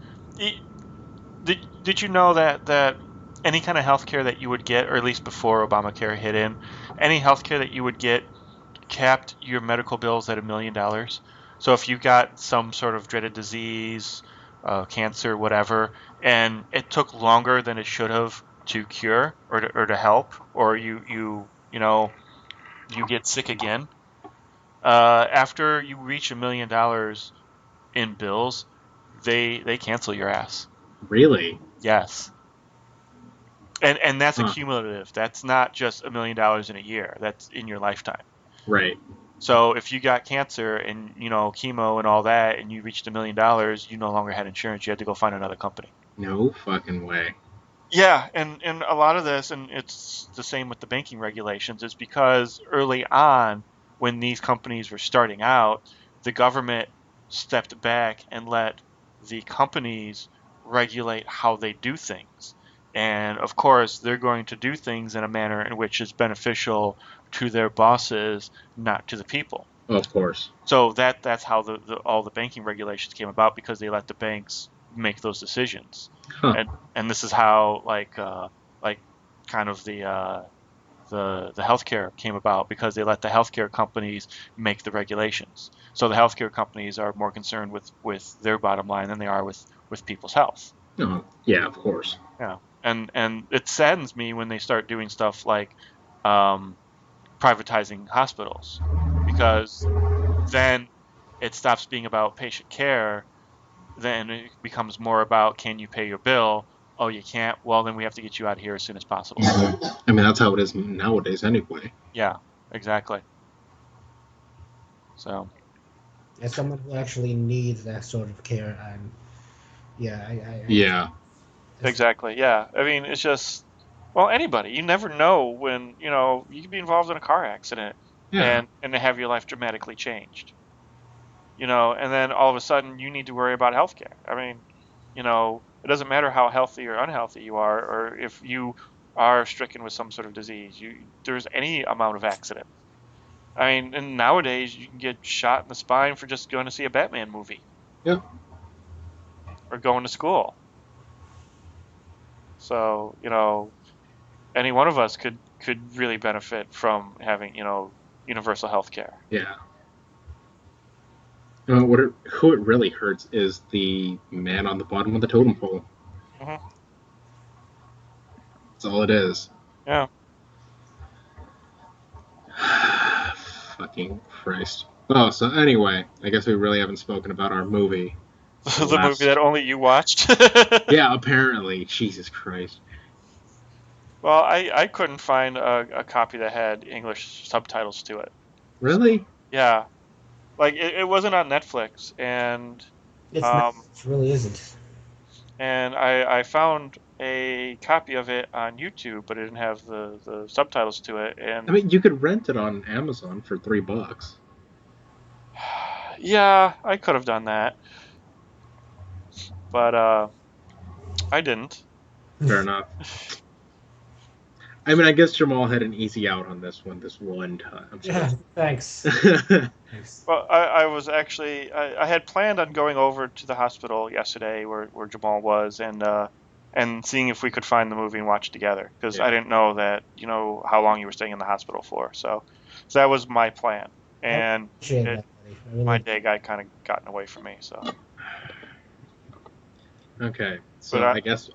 did you know that any kind of healthcare that you would get, or at least before Obamacare hit in, any healthcare that you would get capped your medical bills at $1 million? So if you got some sort of dreaded disease, cancer, whatever, and it took longer than it should have to cure or to help, or you get sick again, after you reach $1 million in bills, they cancel your ass. Really? Yes. And that's accumulative. That's not just $1 million in a year. That's in your lifetime. Right. So if you got cancer and chemo and all that, and you reached $1 million, you no longer had insurance. You had to go find another company. No fucking way. Yeah, and a lot of this, and it's the same with the banking regulations, is because early on, when these companies were starting out, the government stepped back and let the companies regulate how they do things. And of course, they're going to do things in a manner in which is beneficial to their bosses, not to the people. Of course. So that's how all the banking regulations came about, because they let the banks make those decisions. Huh. And this is how kind of the healthcare came about, because they let the healthcare companies make the regulations. So the healthcare companies are more concerned with their bottom line than they are with people's health. Oh, yeah, of course. Yeah. And it saddens me when they start doing stuff like privatizing hospitals, because then it stops being about patient care. Then it becomes more about, can you pay your bill? Oh, you can't? Well, then we have to get you out of here as soon as possible. I mean, that's how it is nowadays anyway. Yeah, exactly. So. As someone who actually needs that sort of care, Yeah. Exactly. Yeah. I mean, it's just, well, anybody. You never know when, you could be involved in a car accident Yeah. and to have your life dramatically changed. And then all of a sudden you need to worry about healthcare. I mean, it doesn't matter how healthy or unhealthy you are, or if you are stricken with some sort of disease. There's any amount of accident. I mean, and nowadays you can get shot in the spine for just going to see a Batman movie. Yep. Or going to school. So, any one of us could really benefit from having, universal health care. Yeah. Who it really hurts is the man on the bottom of the totem pole. Mm-hmm. That's all it is. Yeah. Fucking Christ. Oh, so anyway, I guess we really haven't spoken about our movie. The movie that only you watched? Yeah, apparently. Jesus Christ. Well, I couldn't find a copy that had English subtitles to it. Really? Yeah. Like, it wasn't on Netflix, and it's not, it really isn't. And I found a copy of it on YouTube, but it didn't have the subtitles to it. And I mean, you could rent it on Amazon for $3. Yeah, I could have done that, but I didn't. Fair enough. I mean, I guess Jamaal had an easy out on this one time. Yeah, thanks. Well, I was actually, I had planned on going over to the hospital yesterday where Jamaal was, and seeing if we could find the movie and watch it together, because I didn't know that, how long you were staying in the hospital for. So that was my plan. And my day got kind of gotten away from me. So. Okay, so I guess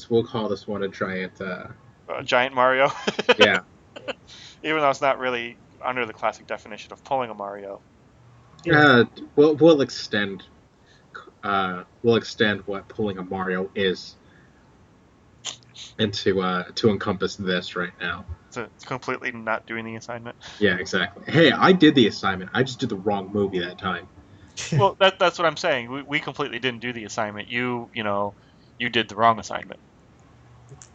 we'll call this one a giant Mario. Yeah. Even though it's not really under the classic definition of pulling a Mario. We'll extend what pulling a Mario is into to encompass this right now. So it's completely not doing the assignment. Yeah, exactly. Hey, I did the assignment. I just did the wrong movie that time. Well, that's what I'm saying. We completely didn't do the assignment. You did the wrong assignment.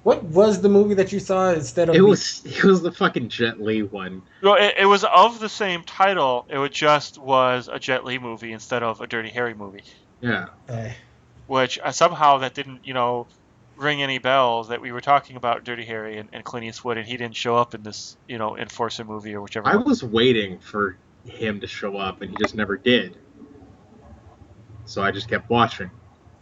What was the movie that you saw instead of? It was the fucking Jet Li one. Well, it was of the same title. It just was a Jet Li movie instead of a Dirty Harry movie. Yeah. Which somehow that didn't ring any bells that we were talking about Dirty Harry and Clint Eastwood, and he didn't show up in this Enforcer movie or whichever. I was waiting for him to show up, and he just never did. So I just kept watching.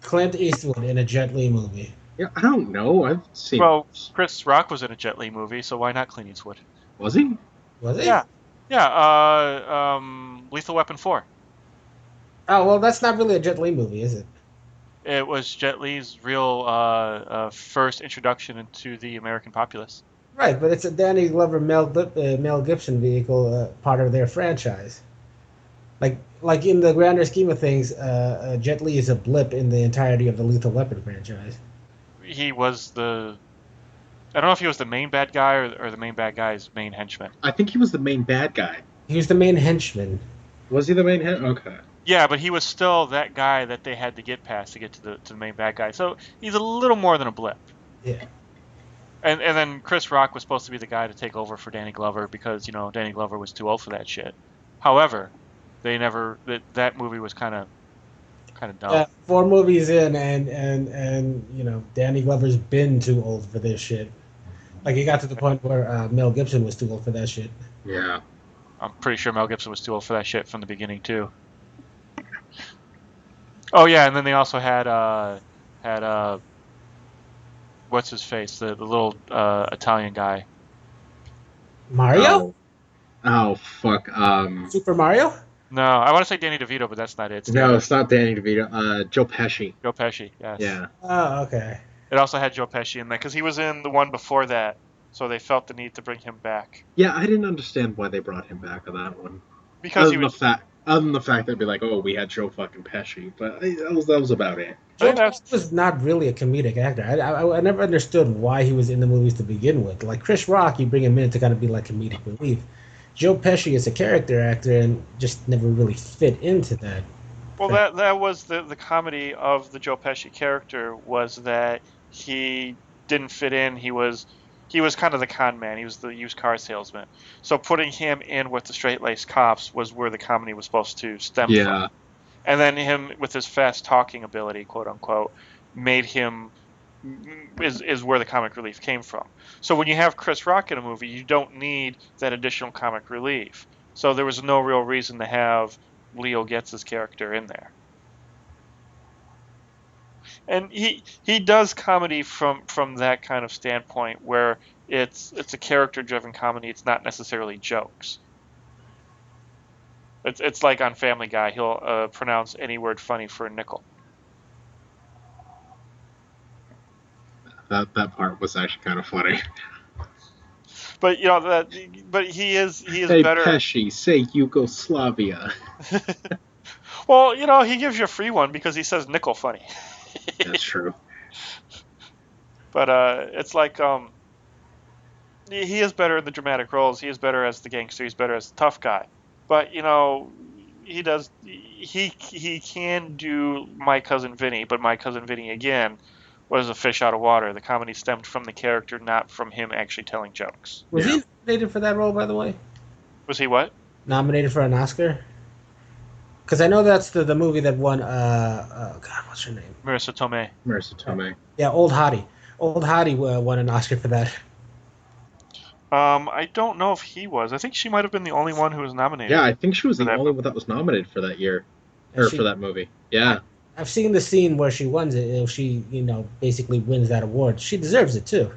Clint Eastwood in a Jet Li movie. Yeah, I don't know. I've seen. Well, Chris Rock was in a Jet Li movie, so why not Clint Eastwood? Was he? Was he? Yeah. Yeah. Lethal Weapon 4. Oh well, that's not really a Jet Li movie, is it? It was Jet Li's real first introduction into the American populace. Right, but it's a Danny Glover Mel Gibson vehicle, part of their franchise. Like in the grander scheme of things, Jet Li is a blip in the entirety of the Lethal Weapon franchise. He was I don't know if he was the main bad guy or the main bad guy's main henchman. I think he was the main bad guy. He was the main henchman. Was he the main henchman? Okay. Yeah, but he was still that guy that they had to get past to get to the main bad guy. So he's a little more than a blip. Yeah. And then Chris Rock was supposed to be the guy to take over for Danny Glover because, Danny Glover was too old for that shit. However, they never that movie was kind of dumb. Yeah, 4 movies in, and Danny Glover's been too old for this shit. Like, it got to the point where Mel Gibson was too old for that shit. Yeah. I'm pretty sure Mel Gibson was too old for that shit from the beginning too. Oh yeah, and then they also had what's his face, the little Italian guy. Mario? Oh fuck. Super Mario? No, I want to say Danny DeVito, but that's not it. No, it's not Danny DeVito. Joe Pesci. Joe Pesci. Yes. Yeah. Oh, okay. It also had Joe Pesci in there because he was in the one before that, so they felt the need to bring him back. Yeah, I didn't understand why they brought him back on that one. Because other than the fact they'd be like, oh, we had Joe fucking Pesci, but that was about it. Joe Pesci was not really a comedic actor. I never understood why he was in the movies to begin with. Like Chris Rock, you bring him in to kind of be like comedic relief. Joe Pesci is a character actor and just never really fit into that. Well, that was the comedy of the Joe Pesci character, was that he didn't fit in. He was kind of the con man. He was the used car salesman. So putting him in with the straight-laced cops was where the comedy was supposed to stem from. And then him with his fast talking ability, quote unquote, made him is where the comic relief came from. So when you have Chris Rock in a movie, you don't need that additional comic relief. So there was no real reason to have Leo Getz's character in there. And he does comedy from that kind of standpoint where it's a character-driven comedy. It's not necessarily jokes. It's like on Family Guy. He'll pronounce any word funny for a nickel. That part was actually kind of funny. But but he is hey, better. Pesci, say Yugoslavia. Well, he gives you a free one because he says nickel funny. That's true. But it's like he is better in the dramatic roles. He is better as the gangster. He's better as the tough guy. But he can do My Cousin Vinny. But My Cousin Vinny again was a fish out of water. The comedy stemmed from the character, not from him actually telling jokes. Was he nominated for that role, by the way? Was he what? Nominated for an Oscar? Because I know that's the movie that won. God, what's her name? Marissa Tomei. Yeah, Old Hottie. Old Hottie won an Oscar for that. I don't know if he was. I think she might have been the only one who was nominated. Yeah, I think she was the only one that was nominated for that year, or for that movie. Yeah. I've seen the scene where she wins it. If she, basically wins that award, she deserves it too.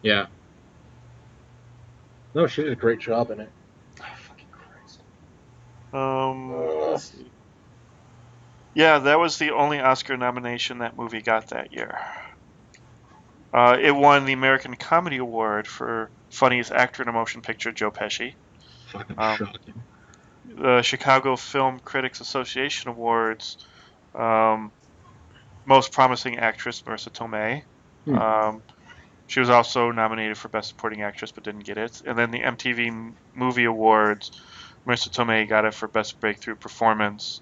Yeah. No, she did a great job in it. Oh, fucking Christ. Let's see. Yeah, that was the only Oscar nomination that movie got that year. It won the American Comedy Award for Funniest Actor in a Motion Picture, Joe Pesci. Fucking shocking. The Chicago Film Critics Association Awards, Most Promising Actress, Marissa Tomei. She was also nominated for Best Supporting Actress, but didn't get it. And then the MTV Movie Awards, Marissa Tomei got it for Best Breakthrough Performance.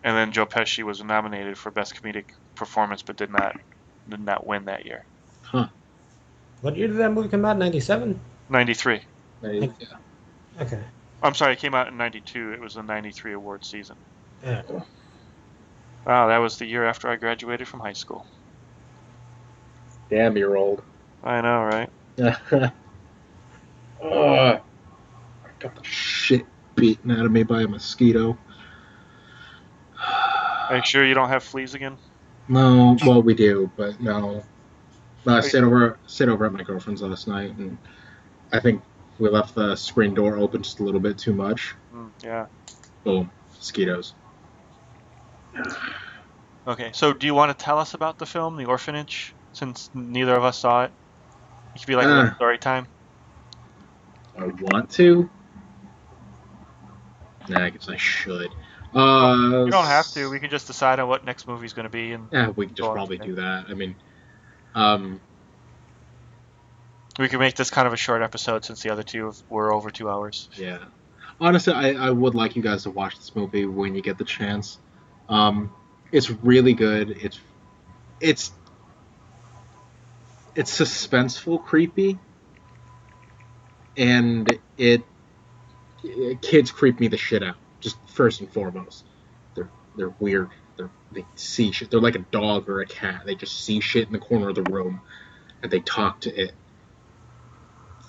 And then Joe Pesci was nominated for Best Comedic Performance, but did not win that year. Huh. What year did that movie come out? 97? 93. Yeah. Okay. I'm sorry, it came out in 92. It was the 93 award season. Yeah. Wow, that was the year after I graduated from high school. Damn, you're old. I know, right? I got the shit beaten out of me by a mosquito. Are you sure you don't have fleas again? No, well, we do, but no. I stayed over at my girlfriend's last night, and I think we left the screen door open just a little bit too much. Yeah. Boom. Mosquitoes. Okay, so do you want to tell us about the film, The Orphanage, since neither of us saw it? It could be like a little story time. I want to. Nah, I guess I should. You don't have to. We can just decide on what next movie's going to be. Yeah, we can just probably do that. I mean, we can make this kind of a short episode since the other two were over 2 hours. Yeah. honestly, I would like you guys to watch this movie when you get the chance. It's really good. It's suspenseful, creepy, and kids creep me the shit out. Just first and foremost, they're weird. They see shit. They're like a dog or a cat. They just see shit in the corner of the room, and they talk to it.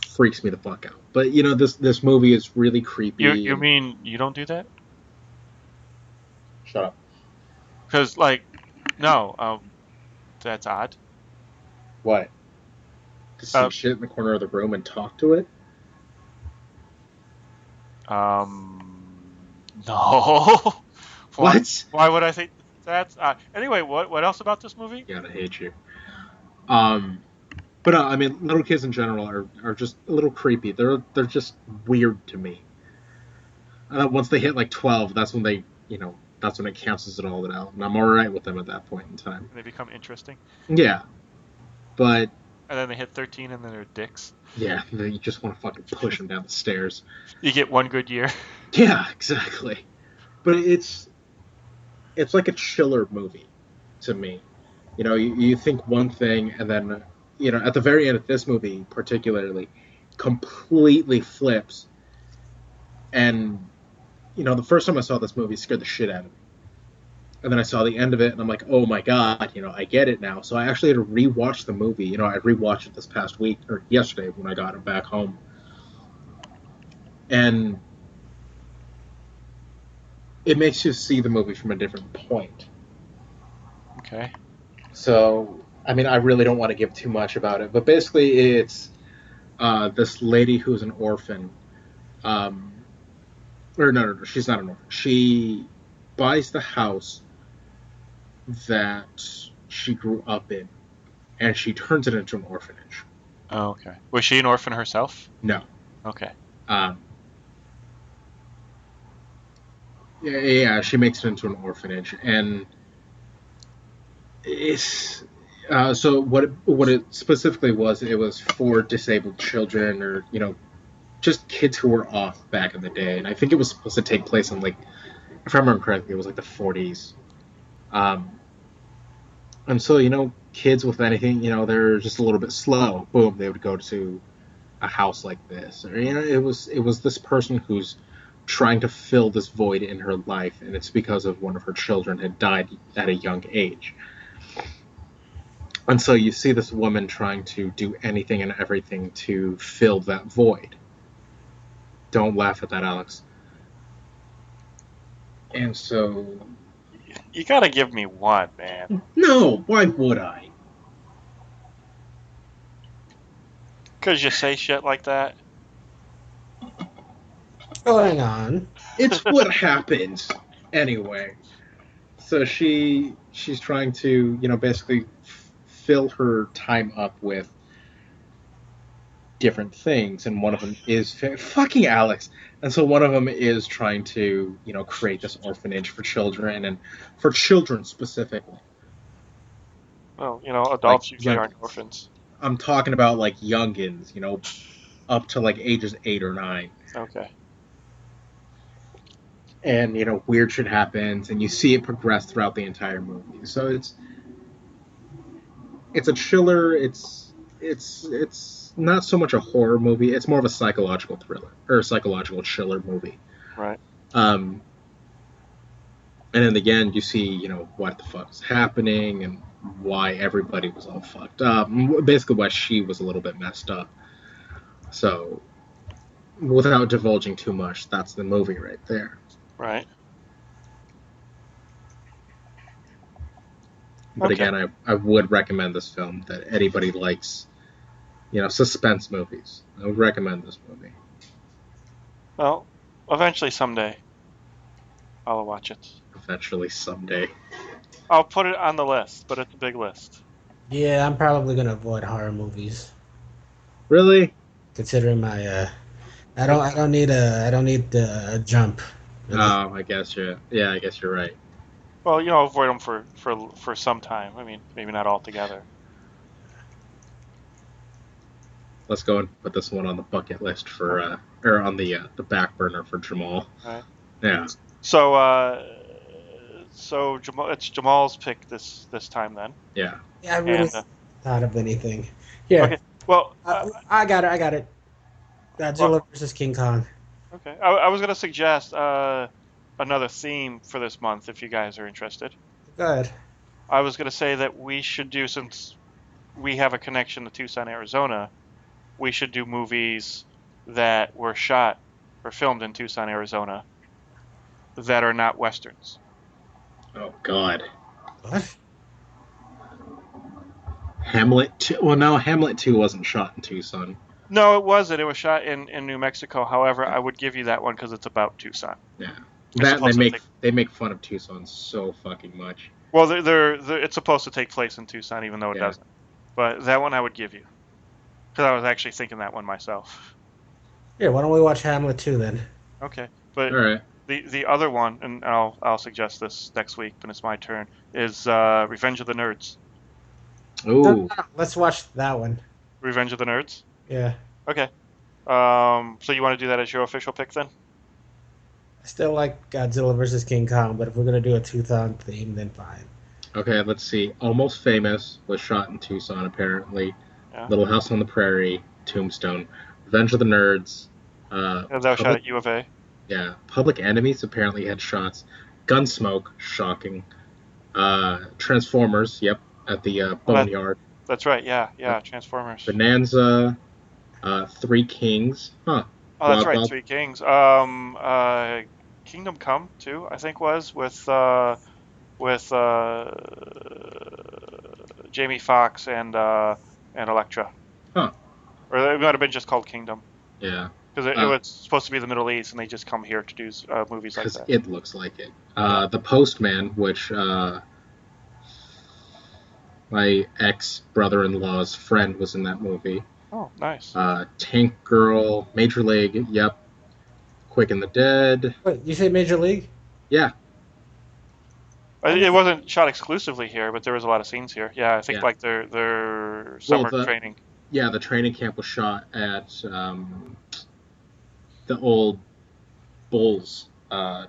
Freaks me the fuck out. But this movie is really creepy. You mean you don't do that? Shut up. Because no, that's odd. What? To see shit in the corner of the room and talk to it? No. What? Why would I think that's odd? Anyway, what else about this movie? God, I hate you. But I mean, little kids in general are just a little creepy. They're just weird to me. Once they hit like 12, that's when that's when it cancels it all out, and I'm all right with them at that point in time. They become interesting. Yeah, but and then they hit 13, and then they're dicks. Yeah, you just want to fucking push them down the stairs. You get one good year. Yeah, exactly. But it's like a chiller movie to me. You think one thing, and then at the very end of this movie, particularly, completely flips. And the first time I saw this movie, it scared the shit out of me. And then I saw the end of it, and I'm like, oh my god, I get it now. So I actually had to rewatch the movie. I rewatched it this past week, or yesterday when I got it back home. And it makes you see the movie from a different point. Okay. So, I mean, I really don't want to give too much about it, but basically it's this lady who's an orphan. Or no, she's not an orphan. She buys the house that she grew up in, and she turns it into an orphanage. Oh, okay. Was she an orphan herself? No. Okay. Yeah, she makes it into an orphanage, and it's so what it specifically was. It was for disabled children, or just kids who were off back in the day, and I think it was supposed to take place in if I remember correctly, it was like the 40s. And so, kids with anything, they're just a little bit slow. Boom, they would go to a house like this. Or, it was this person who's trying to fill this void in her life, and it's because of one of her children had died at a young age. And so you see this woman trying to do anything and everything to fill that void. Don't laugh at that, Alex. And so... You gotta give me one, man. No, why would I? Because you say shit like that? Going on. It's what happens. Anyway. So she's trying to, basically fill her time up with different things, and one of them is fucking Alex. And so one of them is trying to, create this orphanage for children, and for children specifically. Well, adults usually aren't orphans. I'm talking about youngins, up to ages 8 or 9. Okay. And weird shit happens, and you see it progress throughout the entire movie. So it's a chiller. It's not so much a horror movie. It's more of a psychological thriller, or a psychological chiller movie. Right. And then again, you see, what the fuck is happening, and why everybody was all fucked up. Basically, why she was a little bit messed up. So, without divulging too much, that's the movie right there. Right. But again, I would recommend this film that anybody likes, suspense movies. I would recommend this movie. Well, eventually someday, I'll watch it. Eventually someday. I'll put it on the list, but it's a big list. Yeah, I'm probably gonna avoid horror movies. Really? Considering my, I don't need a jump. Oh, I guess you're right. Well, avoid them for some time. I mean, maybe not altogether. Let's go and put this one on the bucket list for or on the back burner for Jamal. Right. Yeah. So Jamal, it's Jamal's pick this time then. Yeah. Yeah, I really And thought of anything. Here, okay, well, I got it. well, Godzilla versus King Kong. okay. I was gonna suggest another theme for this month if you guys are interested. Go ahead. I was gonna say that we should do, since we have a connection to Tucson, Arizona, we should do movies that were shot or filmed in Tucson, Arizona that are not westerns. Oh God. What? Hamlet 2. Well, no, Hamlet 2 wasn't shot in Tucson. No, it wasn't. It was shot in New Mexico. However, I would give you that one because it's about Tucson. Yeah. It's That supposed to they make fun of Tucson so fucking much. Well, it's supposed to take place in Tucson, even though it doesn't. But that one I would give you, because I was actually thinking that one myself. Here, why don't we watch Hamlet 2 then? Okay, but All right. the other one, and I'll suggest this next week, when it's my turn, is Revenge of the Nerds. Ooh. No, let's watch that one. Revenge of the Nerds. Yeah. Okay. So you want to do that as your official pick then? I still like Godzilla versus King Kong, but if we're gonna do a Tucson theme, then fine. Okay, let's see. Almost Famous was shot in Tucson, apparently. Yeah. Little House on the Prairie, Tombstone. Revenge of the Nerds. That was shot at U of A. Yeah. Public Enemies apparently had shots. Gunsmoke, shocking. Transformers, yep, at the Boneyard. That's right. Yeah. Transformers. Bonanza. Three Kings. Huh. Oh, that's right. Wild- Three Kings. Kingdom Come too, I think, was with Jamie Foxx and Elektra. Huh. Or it might have been just called Kingdom. Yeah. Because it was supposed to be the Middle East, and they just come here to do movies like Because that. it looks like it. The Postman, which my ex-brother-in-law's friend was in that movie. Oh, nice. Tank Girl, Major League, yep. Quick and the Dead. Wait, you say Major League? Yeah. It wasn't shot exclusively here, but there was a lot of scenes here. Yeah, I think like their summer training. Yeah, the training camp was shot at the old Bulls. The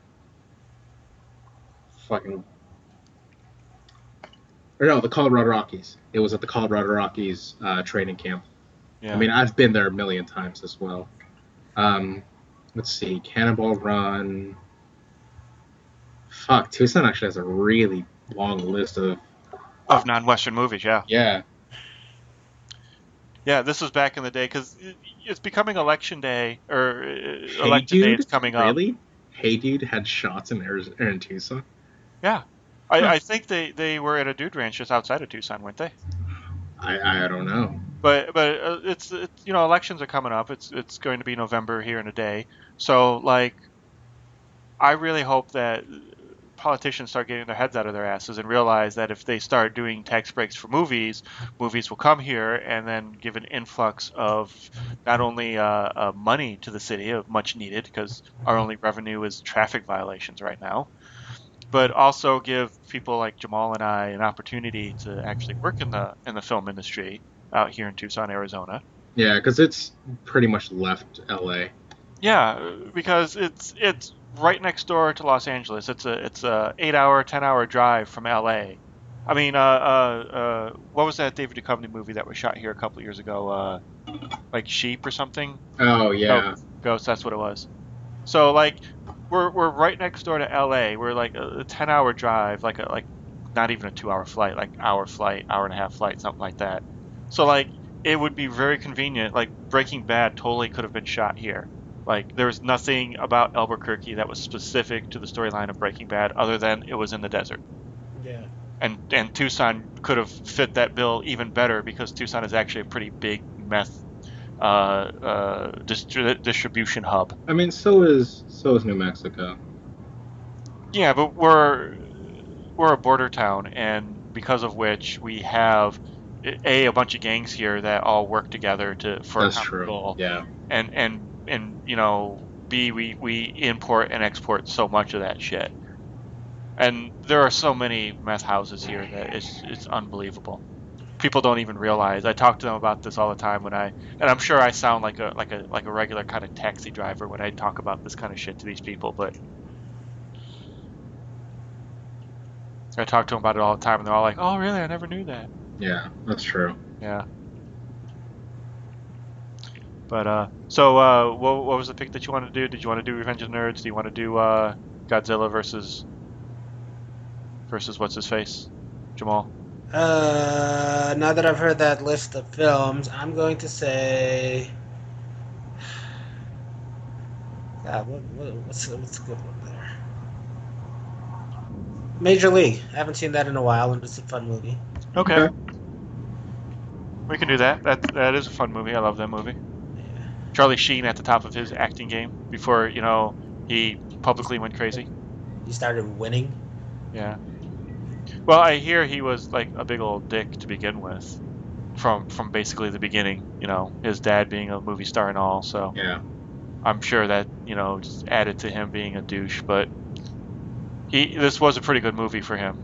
Colorado Rockies. It was at the Colorado Rockies training camp. Yeah. I mean, I've been there a million times as well. Let's see, Cannonball Run. Fuck, Tucson actually has a really long list of non-Western movies. Yeah. Yeah. Yeah, this was back in the day, because it's becoming election day, or election day is coming up. Really? Hey Dude had shots in Tucson? Yeah. I think they were at a dude ranch just outside of Tucson, weren't they? I don't know. But it's elections are coming up. It's going to be November here in a day. So like, I really hope that politicians start getting their heads out of their asses and realize that if they start doing tax breaks for movies will come here and then give an influx of not only money to the city, much needed, because our only revenue is traffic violations right now, but also give people like Jamal and I an opportunity to actually work in the film industry out here in Tucson, Arizona. Yeah, because it's pretty much left LA. Yeah, because it's right next door to Los Angeles. It's a 8-hour, 10-hour drive from LA. I mean, what was that David Duchovny movie that was shot here a couple years ago? Like Sheep or something? Oh yeah, Ghost. That's what it was. So like, we're right next door to LA. We're like a 10-hour drive, like not even a 2-hour flight, like hour flight, hour and a half flight, something like that. So like, it would be very convenient. Like Breaking Bad totally could have been shot here. Like, there was nothing about Albuquerque that was specific to the storyline of Breaking Bad other than it was in the desert. Yeah. And Tucson could have fit that bill even better, because Tucson is actually a pretty big meth distribution hub. I mean, so is New Mexico. Yeah, but we're a border town, and because of which we have a bunch of gangs here that all work together for That's a common true. goal. Yeah. And B, we import and export so much of that shit. And there are so many meth houses here that it's unbelievable. people don't even realize. I talk to them about this all the time and I'm sure I sound like a regular kind of taxi driver when I talk about this kind of shit to these people, but I talk to them about it all the time and they're all like, "Oh, really? I never knew that." Yeah, that's true. Yeah. But so what was the pick that you wanted to do? Did you want to do Revenge of the Nerds? Do you want to do Godzilla versus what's his face? Jamal? Now that I've heard that list of films, I'm going to say. God, what's a good one there? Major League. I haven't seen that in a while, and it's a fun movie. Okay. We can do that. That is a fun movie. I love that movie. Yeah. Charlie Sheen at the top of his acting game before, he publicly went crazy. He started winning. Yeah. Well, I hear he was like a big old dick to begin with, from basically the beginning. His dad being a movie star and all. So Yeah. I'm sure that just added to him being a douche. But this was a pretty good movie for him.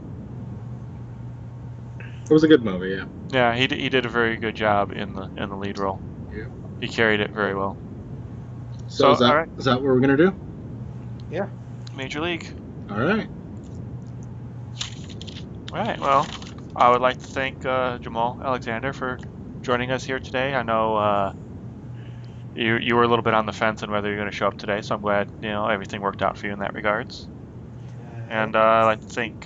It was a good movie, yeah. Yeah, he did a very good job in the lead role. Yeah. He carried it very well. So is that what we're gonna do? Yeah. Major League. All right. All right. Well, I would like to thank Jamal Alexander for joining us here today. I know you were a little bit on the fence on whether you're going to show up today, so I'm glad everything worked out for you in that regards. And I'd like to thank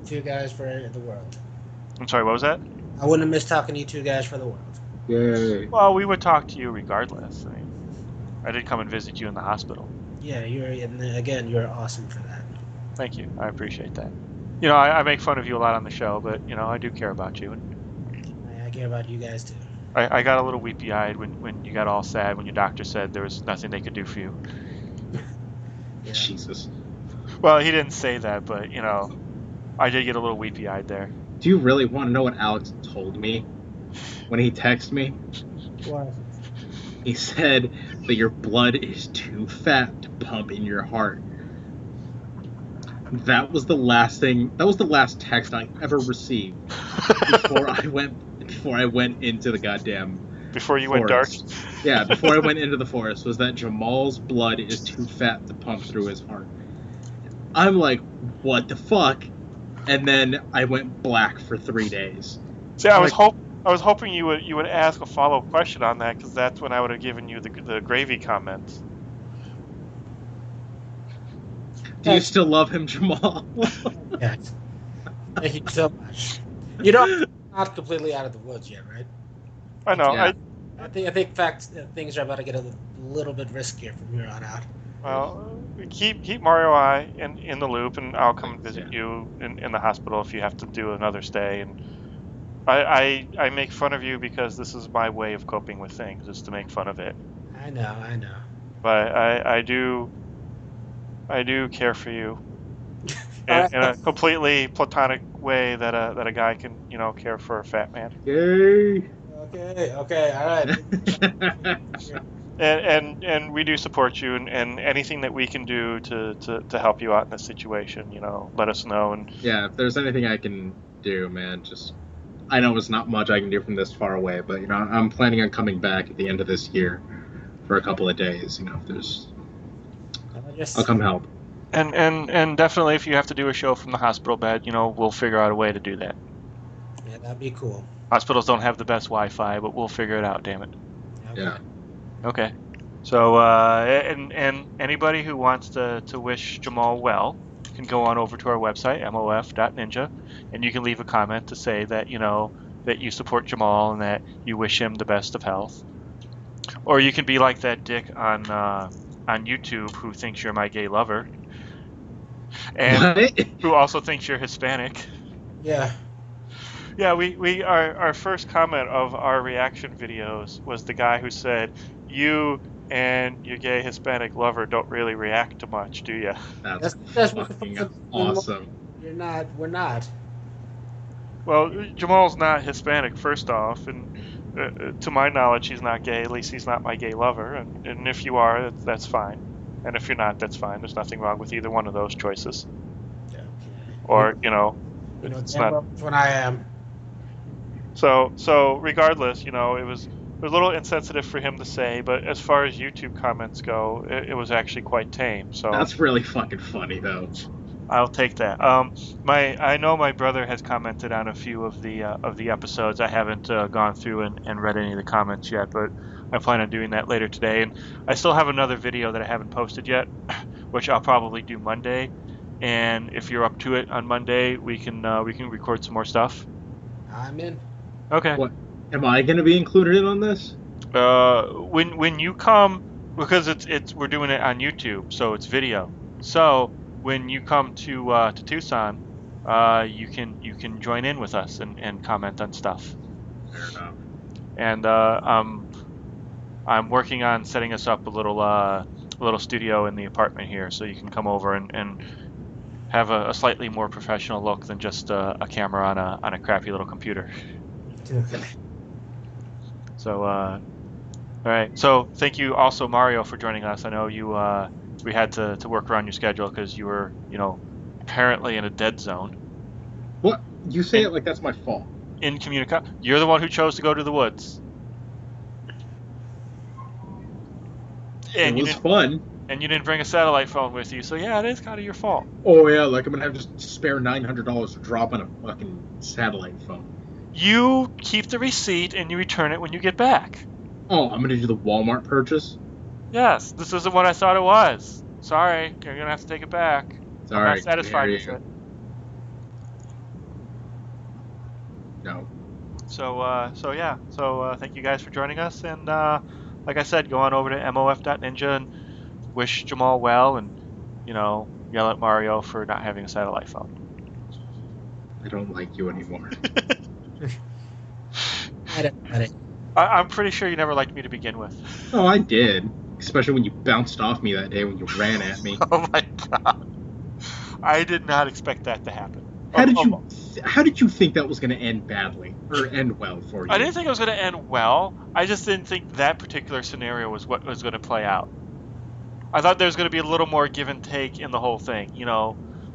two guys for the world. I'm sorry, what was that? I wouldn't have missed talking to you two guys for the world. Yay. Well, we would talk to you regardless. I did come and visit you in the hospital. Yeah, you're awesome for that. Thank you. I appreciate that. I make fun of you a lot on the show, but I do care about you. I care about you guys too. I got a little weepy-eyed when you got all sad when your doctor said there was nothing they could do for you. Yeah. Jesus. Well, he didn't say that, but I did get a little weepy-eyed there. Do you really want to know what Alex told me when he texted me? What? He said that your blood is too fat to pump in your heart. That was the last text I ever received before I went into the goddamn Before you forest. went dark? Yeah, before I went into the forest, was that Jamal's blood is too fat to pump through his heart. I'm like, what the fuck? And then I went black for 3 days. See, I was hoping you would ask a follow-up question on that, because that's when I would have given you the gravy comments. Do you still love him, Jamal? Yes. Thank you so much. You're not completely out of the woods yet, right? I know. Yeah. I think things are about to get a little bit riskier from here on out. Well, keep Mario and I in the loop, and I'll come and visit you in the hospital if you have to do another stay. And I make fun of you because this is my way of coping with things, is to make fun of it. I know. But I do care for you in a completely platonic way that a guy can care for a fat man. Yay! Okay, all right. And we do support you, and anything that we can do to help you out in this situation, let us know. And yeah, if there's anything I can do, man, I know it's not much I can do from this far away, but I'm planning on coming back at the end of this year for a couple of days. If there's, I'll come help. And definitely, if you have to do a show from the hospital bed, we'll figure out a way to do that. Yeah, that'd be cool. Hospitals don't have the best Wi-Fi, but we'll figure it out. Damn it. Okay. Yeah. Okay. So, and anybody who wants to wish Jamal well can go on over to our website, mof.ninja, and you can leave a comment to say that, that you support Jamal and that you wish him the best of health. Or you can be like that dick on YouTube who thinks you're my gay lover. And What? who also thinks you're Hispanic. Yeah. Yeah, our first comment of our reaction videos was the guy who said, "You and your gay Hispanic lover don't really react to much, do you?" That's fucking awesome. We're not. Well, Jamal's not Hispanic, first off, and to my knowledge, he's not gay. At least he's not my gay lover. And if you are, that's fine. And if you're not, that's fine. There's nothing wrong with either one of those choices. Okay. Or, You know it's damn not. well which one I am. So regardless, it was a little insensitive for him to say, but as far as YouTube comments go, it was actually quite tame. So That's really fucking funny, though. I'll take that. I know my brother has commented on a few of the episodes. I haven't gone through and read any of the comments yet, but I plan on doing that later today. And I still have another video that I haven't posted yet, which I'll probably do Monday. And if you're up to it on Monday, we can record some more stuff. I'm in. Okay. What? Am I going to be included in on this? When you come, because we're doing it on YouTube, so it's video. So when you come to Tucson, you can join in with us and comment on stuff. Fair enough. And I'm working on setting us up a little studio in the apartment here, so you can come over and have a slightly more professional look than just a camera on a crappy little computer. Okay. So all right. So thank you also, Mario, for joining us. I know we had to work around your schedule because you were apparently in a dead zone. What? You say it like that's my fault. Incommunicado. You're the one who chose to go to the woods. It was fun. And you didn't bring a satellite phone with you, so yeah, it is kind of your fault. Oh yeah, like I'm gonna have to spare $900 to drop on a fucking satellite phone. You keep the receipt and you return it when you get back. Oh, I'm gonna do the Walmart purchase? Yes, this isn't what I thought it was. Sorry, you're gonna have to take it back. It's I'm alright. not satisfied with it. No. So thank you guys for joining us, and like I said, go on over to mof.ninja and wish Jamaal well, and yell at Mario for not having a satellite phone. I don't like you anymore. I'm pretty sure you never liked me to begin with. Oh, I did. Especially when you bounced off me that day when you ran at me. Oh my god. I did not expect that to happen. How did you think that was going to end badly or end well for you? I didn't think it was going to end well. I just didn't think that particular scenario was what was going to play out. I thought there was going to be a little more give and take in the whole thing.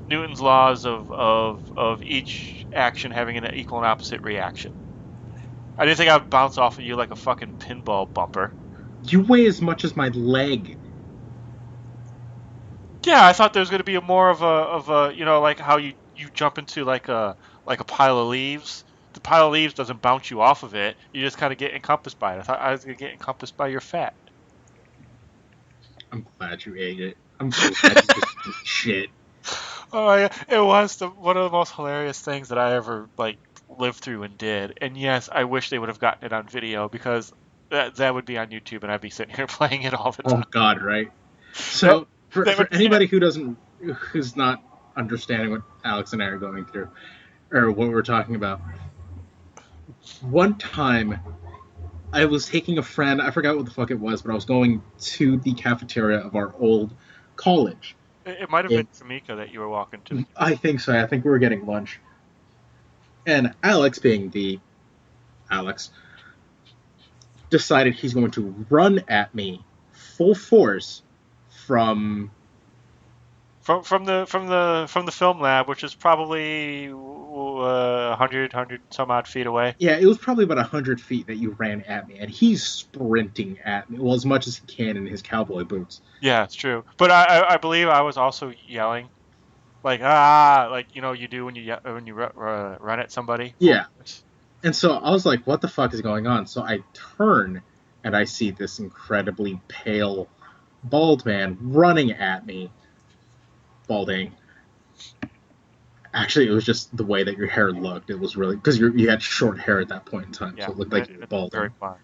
Newton's laws of each action having an equal and opposite reaction. I didn't think I would bounce off of you like a fucking pinball bumper. You weigh as much as my leg. Yeah, I thought there was going to be more of a like how you jump into like a pile of leaves. The pile of leaves doesn't bounce you off of it. You just kind of get encompassed by it. I thought I was going to get encompassed by your fat. I'm glad you ate it. I'm so glad you just ate shit. Oh yeah, it was one of the most hilarious things that I ever lived through and did. And yes, I wish they would have gotten it on video because that would be on YouTube and I'd be sitting here playing it all the time. Oh God, right? So for anybody who's not understanding what Alex and I are going through, or what we're talking about, one time I was taking a friend, I forgot what the fuck it was, but I was going to the cafeteria of our old college. It might have been Tamika that you were walking to. I think so. I think we were getting lunch. And Alex, being the Alex, decided he's going to run at me full force from the film lab, which is probably 100 some odd feet away. Yeah, it was probably about 100 feet that you ran at me, and he's sprinting at me, well, as much as he can in his cowboy boots. Yeah, it's true. But I believe I was also yelling, you do when you run at somebody. Yeah. And so I was like, what the fuck is going on? So I turn, and I see this incredibly pale, bald man running at me. Balding. Actually, it was just the way that your hair looked. It was really... Because you had short hair at that point in time, so it looked like you were balding. Very fun,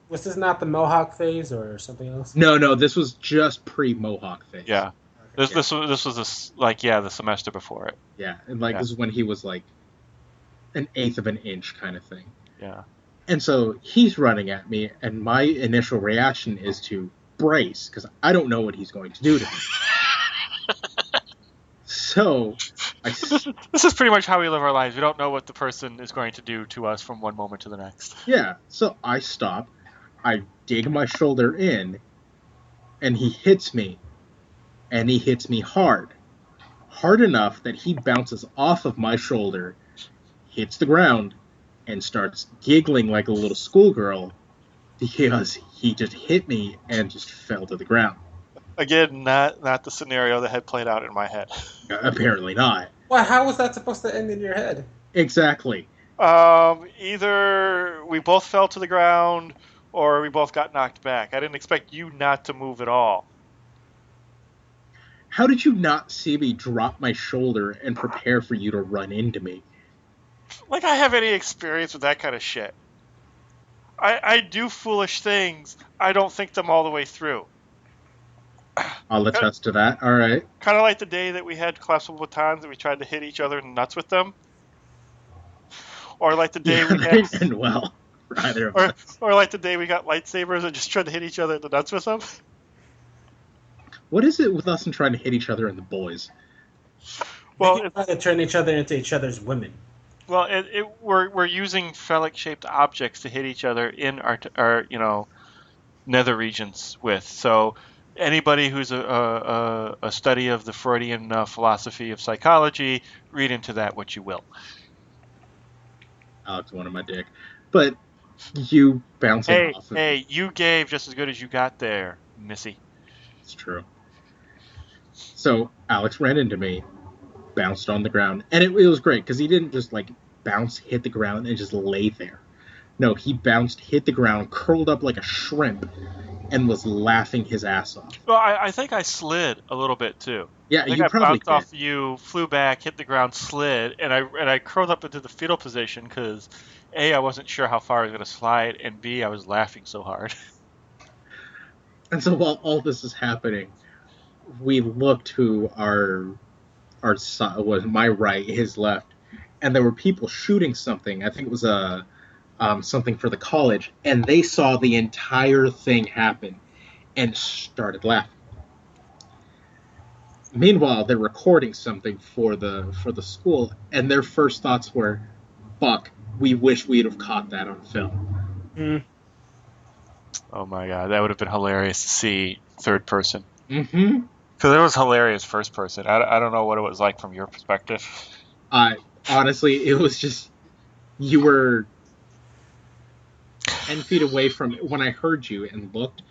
Was this not the Mohawk phase or something else? No, this was just pre-Mohawk phase. Yeah. This was the semester before it. Yeah, and this is when he was like an eighth of an inch kind of thing. Yeah. And so he's running at me, and my initial reaction is to brace, because I don't know what he's going to do to me. So, this is pretty much how we live our lives. We don't know what the person is going to do to us from one moment to the next. Yeah, so I stop, I dig my shoulder in, and he hits me. And he hits me hard. Hard enough that he bounces off of my shoulder, hits the ground, and starts giggling like a little schoolgirl because he just hit me and just fell to the ground. Again, not the scenario that had played out in my head. Apparently not. Well, how was that supposed to end in your head? Exactly. Either we both fell to the ground or we both got knocked back. I didn't expect you not to move at all. How did you not see me drop my shoulder and prepare for you to run into me? Like I have any experience with that kind of shit. I do foolish things. I don't think them all the way through. I'll attest to that. All right. Kind of like the day that we had collapsible batons and we tried to hit each other in the nuts with them. Or like the day we had... and well, for either of us. Or like the day we got lightsabers and just tried to hit each other in the nuts with them. What is it with us and trying to hit each other and the boys? Well, we try to turn each other into each other's women. Well, we're using phallic-shaped objects to hit each other in our nether regions with. So anybody who's a study of the Freudian philosophy of psychology, read into that what you will. Alex wanted my dick. But you bouncing off of Hey, you gave just as good as you got there, Missy. It's true. So Alex ran into me, bounced on the ground, and it was great because he didn't just like bounce, hit the ground, and just lay there. No, he bounced, hit the ground, curled up like a shrimp, and was laughing his ass off. Well, I think I slid a little bit too. Yeah, you probably bounced off you, flew back, hit the ground, slid, and I curled up into the fetal position because A, I wasn't sure how far I was going to slide, and B, I was laughing so hard. And so while all this is happening, we looked to our side, was my right, his left, and there were people shooting something. I think it was something for the college, and they saw the entire thing happen and started laughing. Meanwhile, they're recording something for the school, and their first thoughts were, "Fuck, we wish we'd have caught that on film." Mm. Oh my god, that would have been hilarious to see third person. Mm-hmm. Because it was hilarious first person. I don't know what it was like from your perspective. Honestly, it was just, you were 10 feet away from, when I heard you and looked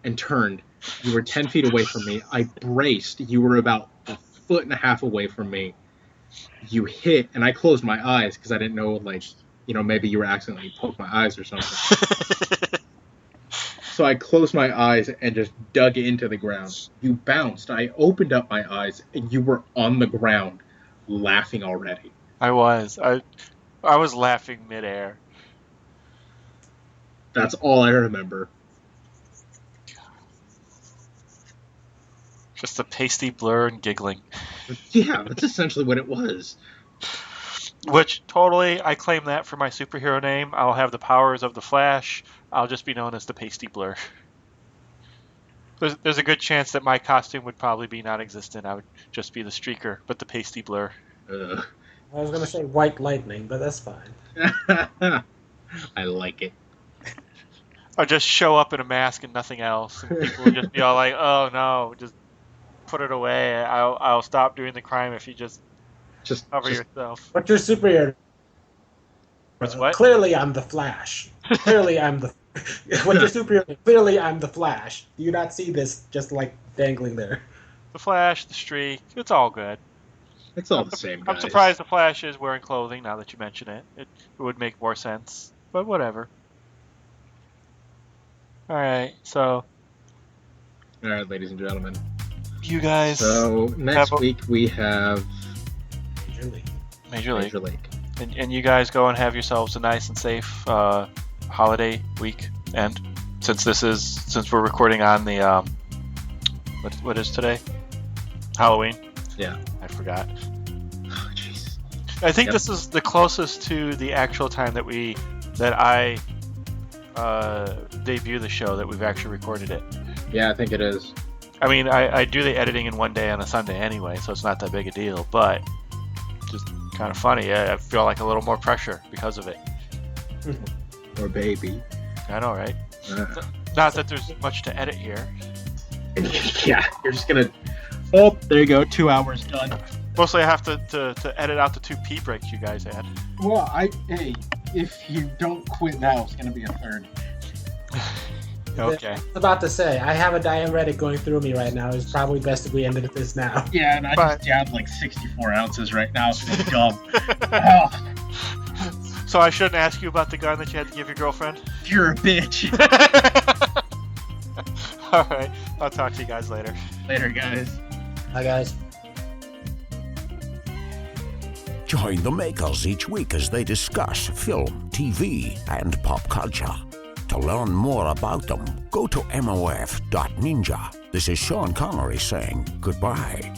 and turned, you were 10 feet away from me. I braced. You were about a foot and a half away from me. You hit, and I closed my eyes because I didn't know, maybe you were accidentally poked my eyes or something. So I closed my eyes and just dug into the ground. You bounced. I opened up my eyes, and you were on the ground, laughing already. I was. I was laughing midair. That's all I remember. Just a pasty blur and giggling. Yeah, that's essentially what it was. Which, totally, I claim that for my superhero name. I'll have the powers of the Flash. I'll just be known as the Pasty Blur. There's a good chance that my costume would probably be non-existent. I would just be the Streaker, but the Pasty Blur. I was going to say White Lightning, but that's fine. I like it. I'll just show up in a mask and nothing else. And people would just be all like, oh no, just put it away. I'll stop doing the crime if you just cover yourself. What's your superhero? What? Clearly, I'm the Flash. Clearly, I'm the. What's your superhero? Clearly, I'm the Flash. Do you not see this just like dangling there? The Flash, the Streak, it's all good. It's all the same, guys. I'm surprised the Flash is wearing clothing now that you mention it. It would make more sense, but whatever. All right, so. All right, ladies and gentlemen. You guys. So next week we have Major League. And you guys go and have yourselves a nice and safe holiday week. And since we're recording on the what is today? Halloween. Yeah. I forgot. Oh, jeez. I think this is the closest to the actual time that I debut the show that we've actually recorded it. Yeah, I think it is. I mean, I do the editing in one day on a Sunday anyway, so it's not that big a deal, but just kind of funny. I feel like a little more pressure because of it. Or baby. I know, right? Not that there's much to edit here. Yeah, you're just gonna... Oh, there you go, 2 hours done. Mostly I have to edit out the 2 pee breaks you guys had. Well, hey, if you don't quit now, it's gonna be a third. Okay. I was about to say, I have a diuretic going through me right now. It's probably best if we ended this now. Yeah, and I But- just downed like 64 ounces right now, so I'm dumb. Oh, So I shouldn't ask you about the gun that you had to give your girlfriend? you're a bitch. All right. I'll talk to you guys later. Later, guys. Hi, guys. Join the makers each week as they discuss film, TV, and pop culture. To learn more about them, go to mof.ninja. This is Sean Connery saying goodbye.